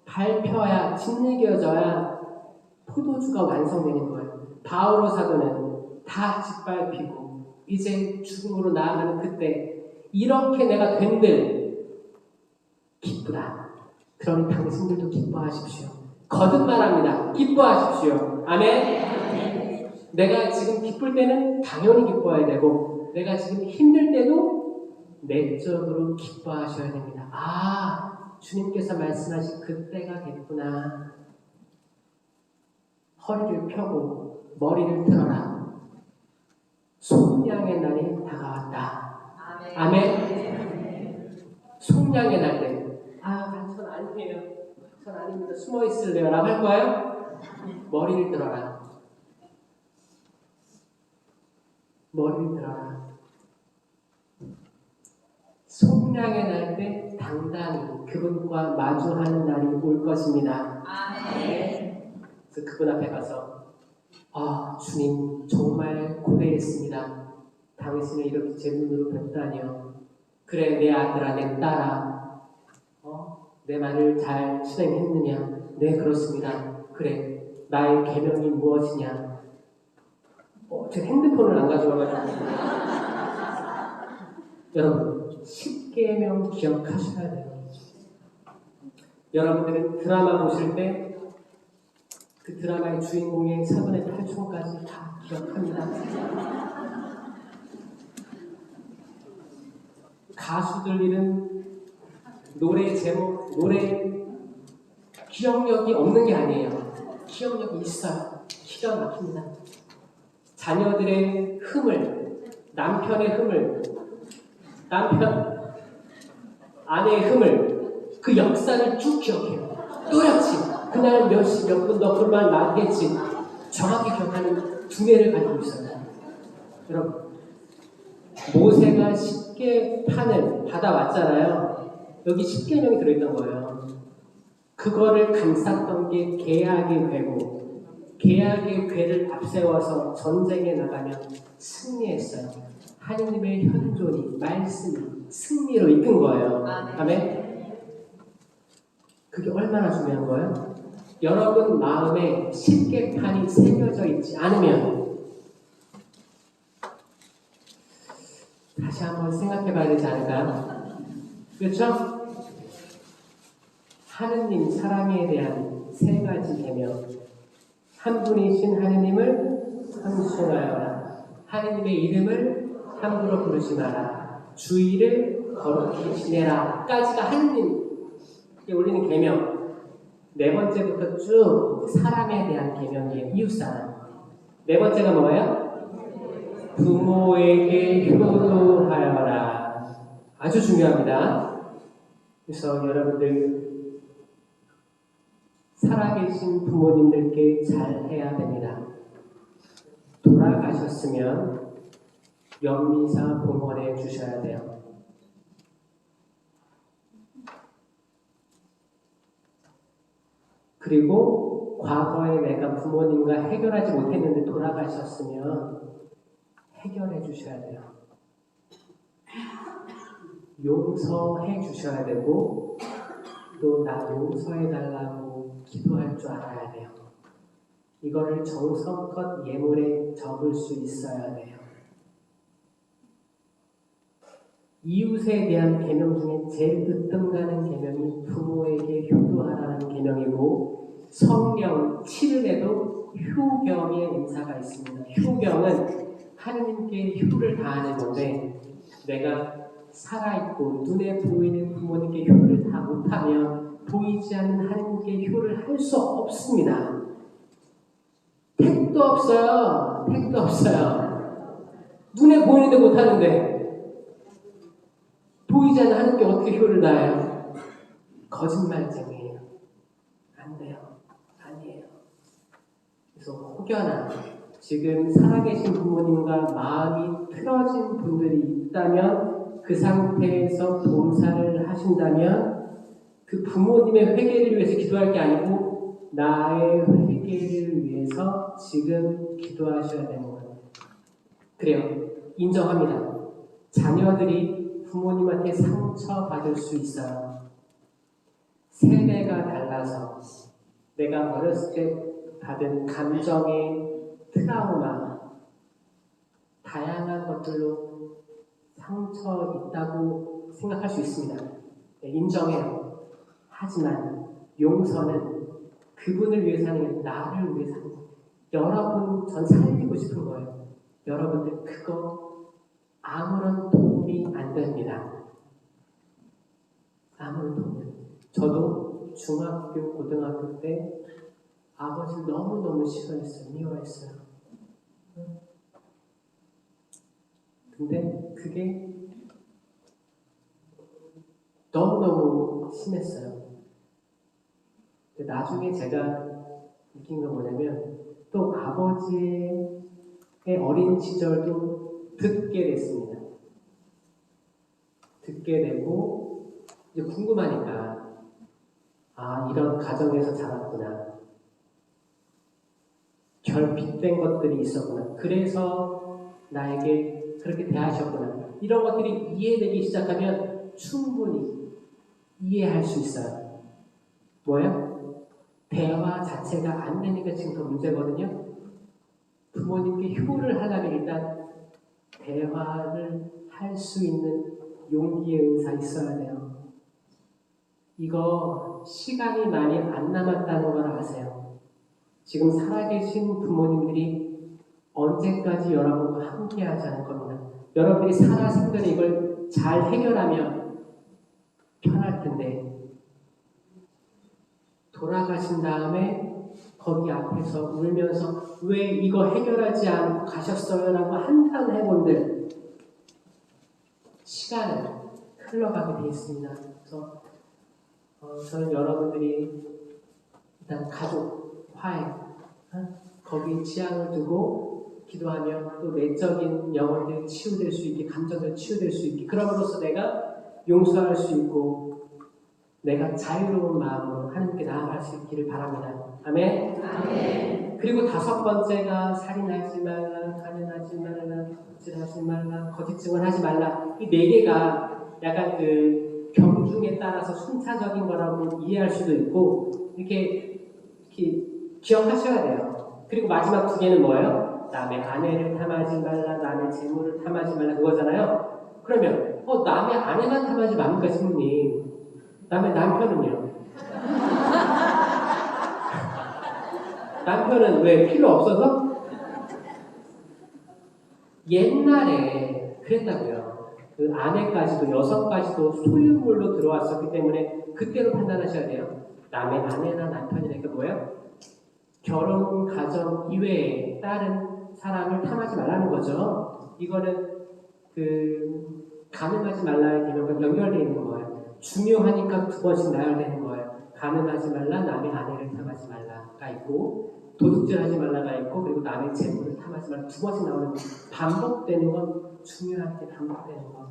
밟혀야 짓이겨져야 포도주가 완성되는 거예요. 바오로 사도는 다 짓밟히고 이제 죽음으로 나아가는 그때 이렇게 내가 된들 기쁘다. 그럼 당신들도 기뻐하십시오. 거듭말합니다. 기뻐하십시오. 아멘. 내가 지금 기쁠 때는 당연히 기뻐해야 되고 내가 지금 힘들 때도 내적으로 기뻐하셔야 됩니다. 주님께서 말씀하신 그때가 됐구나. 허리를 펴고 머리를 틀어라. 속량의 날이 다가왔다. 아멘. 속량의 날 때 전 아니에요. 전 아닙니다. 숨어 있을래요. 라고 할 거예요? 머리를 들어라. 속량의 날 때 당당히 그분과 마주하는 날이 올 것입니다. 아멘. 그래서 그분 앞에 가서 주님 정말 고대했습니다. 당신을 이렇게 제 눈으로 뵙다니요. 그래 내 아들아 내 딸아 내 말을 잘 실행했느냐? 네 그렇습니다. 그래 나의 계명이 무엇이냐? 제 핸드폰을 안 가져와가지고 여러분 10계명 기억하셔야 돼요. 여러분들은 드라마 보실 때 그 드라마의 주인공의 4분의 8초까지 다 기억합니다. 가수들 일은 노래 제목, 노래 기억력이 없는 게 아니에요. 기억력이 있어요. 기가 막힙니다. 자녀들의 흠을, 남편의 흠을, 아내의 흠을, 그 역사를 쭉 기억해요. 또렷이 그날 몇 시 몇 분 너 그런 말 나겠지. 정확히 기억하는 두뇌를 가지고 있어요. 여러분, 모세가 10계판을 받아왔잖아요. 여기 10계명이 들어있던 거예요. 그거를 감쌌던 게 계약의 궤고 계약의 궤를 앞세워서 전쟁에 나가면 승리했어요. 하느님의 현존이 말씀이 승리로 이끈 거예요. 아멘. 그게 얼마나 중요한 거예요? 여러분 마음에 10계판이 새겨져 있지 않으면 다시 한번 생각해 봐야 되지 않을까요? 그렇죠? 하느님 사랑에 대한 세 가지 계명. 한 분이신 하느님을 상숭하여라. 하느님의 이름을 함부로 부르지 마라. 주의를 거룩히 지내라. 까지가 하느님께 올리는 계명. 네 번째부터 쭉 사람에 대한 계명이에요. 이웃사랑. 네 번째가 뭐예요? 부모에게 효도하여라. 아주 중요합니다. 그래서 여러분들 살아계신 부모님들께 잘해야 됩니다. 돌아가셨으면 연미사 봉헌해 주셔야 돼요. 그리고 과거에 내가 부모님과 해결하지 못했는데 돌아가셨으면 해결해 주셔야 돼요. 용서해 주셔야 되고 또 나 용서해 달라고 기도할 줄 알아야 돼요. 이거를 정성껏 예물에 적을 수 있어야 돼요. 이웃에 대한 계명 중에 제일 으뜸가는 계명이 부모에게 효도하라는 계명이고 성령 7일에도 효경의 인사가 있습니다. 효경은 하느님께 효를 다하는 건데 내가 살아있고 눈에 보이는 부모님께 효를 다 못하면 보이지 않는 하느님께 효를 할 수 없습니다. 택도 없어요. 택도 없어요. 눈에 보이는데 못하는데 보이지 않는 하느님께 어떻게 효를 다해요? 거짓말쟁이에요. 안 돼요. 아니에요. 그래서 혹여나 지금 살아계신 부모님과 마음이 틀어진 분들이 있다면 그 상태에서 봉사를 하신다면 그 부모님의 회개를 위해서 기도할 게 아니고 나의 회개를 위해서 지금 기도하셔야 되는 거예요. 그래요. 인정합니다. 자녀들이 부모님한테 상처받을 수 있어요. 세대가 달라서 내가 어렸을 때 받은 감정의 트라우마, 다양한 것들로 상처 있다고 생각할 수 있습니다. 네, 인정해요. 하지만 용서는 그분을 위해서 하는 게 아니라 나를 위해서 하는 거예요. 여러분, 전 살리고 싶은 거예요. 여러분들 그거 아무런 도움이 안 됩니다. 아무런 도움이 안 됩니다. 저도 중학교, 고등학교 때 아버지를 너무너무 싫어했어요. 미워했어요. 근데 그게 너무너무 심했어요. 근데 나중에 제가 느낀 건 뭐냐면 또 아버지의 어린 시절도 듣게 됐습니다. 듣게 되고 이제 궁금하니까 이런 가정에서 자랐구나. 결핍된 것들이 있었구나. 그래서 나에게 그렇게 대하셨구나. 이런 것들이 이해되기 시작하면 충분히 이해할 수 있어요. 뭐예요? 대화 자체가 안 되니까 지금 더 문제거든요. 부모님께 효를 하려면 일단 대화를 할 수 있는 용기의 은사 있어야 돼요. 이거 시간이 많이 안 남았다는 걸 아세요. 지금 살아계신 부모님들이 언제까지 여러분과 함께 하지 않을 겁니다. 여러분들이 살아생전에 이걸 잘 해결하면 편할 텐데 돌아가신 다음에 거기 앞에서 울면서 왜 이거 해결하지 않고 가셨어요? 라고 한탄해본들 시간은 흘러가게 되어 있습니다. 그래서 저는 여러분들이 일단 가족 화해 거기에 지향을 두고 기도하며 또 내적인 영혼들 치유될 수 있게 감정들 치유될 수 있게 그럼으로써 내가 용서할 수 있고 내가 자유로운 마음으로 하나님께 나아갈 수 있기를 바랍니다. 아멘. 아멘. 그리고 5번째가 살인하지 말라, 간연하지 말라, 도둑질하지 말라, 거짓 증언하지 말라. 이 4개가 약간 그 경중에 따라서 순차적인 거라고 이해할 수도 있고 이렇게 기억하셔야 돼요. 그리고 마지막 2개는 뭐예요? 남의 아내를 탐하지 말라, 남의 재물을 탐하지 말라 그거잖아요. 그러면 남의 아내만 탐하지 맙니까 신부님? 남의 남편은요? 남편은 왜 필요 없어서? 옛날에 그랬다고요. 그 아내까지도 여성까지도 소유물로 들어왔었기 때문에 그때로 판단하셔야 돼요. 남의 아내나 남편이니까 뭐예요? 결혼 가정 이외에 다른 사람을 탐하지 말라는 거죠. 이거는 가늠하지 말라의 계명과 연결되어 있는 거예요. 중요하니까 두 번씩 나열되는 거예요. 가늠하지 말라, 남의 아내를 탐하지 말라가 있고, 도둑질하지 말라가 있고, 그리고 남의 재물을 탐하지 말라. 두 번씩 나오는 반복되는 건 중요할 때 반복되는 건.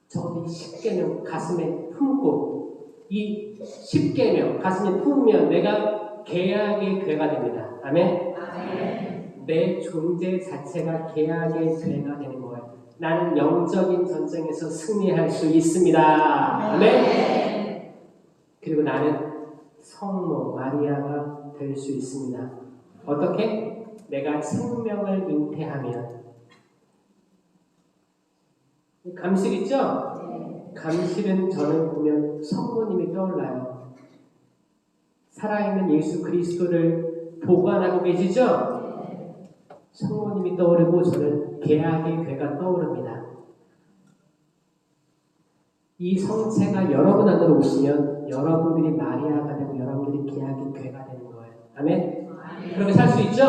저기 10계명 가슴에 품고, 이 10계명 가슴에 품으면 내가 계약의 괴가 됩니다. 아멘? 내 존재 자체가 계약의 괴가 되는 거예요. 나는 영적인 전쟁에서 승리할 수 있습니다. 아멘? 그리고 나는 성모 마리아가 될 수 있습니다. 어떻게? 내가 생명을 잉태하면. 감실 있죠? 감실은 저는 보면 성모님이 떠올라요. 살아있는 예수 그리스도를 보관하고 계시죠? 성모님이 떠오르고 저는 계약의 괴가 떠오릅니다. 이 성체가 여러분 안으로 오시면 여러분들이 마리아가 되고 여러분들이 계약의 괴가 되는 거예요. 아멘? 그렇게 살 수 있죠?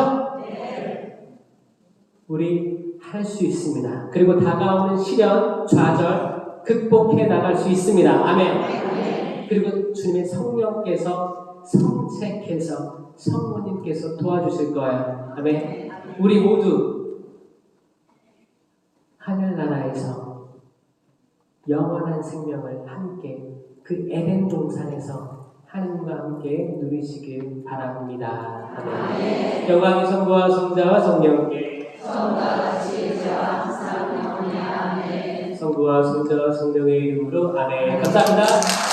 우리 할 수 있습니다. 그리고 다가오는 시련, 좌절 극복해 나갈 수 있습니다. 아멘. 그리고 주님의 성령께서 성책해서 성모님께서 도와주실 거예요. 아멘. 우리 모두 하늘나라에서 영원한 생명을 함께 그 에덴 동산에서 하나님과 함께 누리시길 바랍니다. 아멘. 영광의 성부와 성자와 성령께 성부와 성자와 성령의 이름으로 아멘. 감사합니다.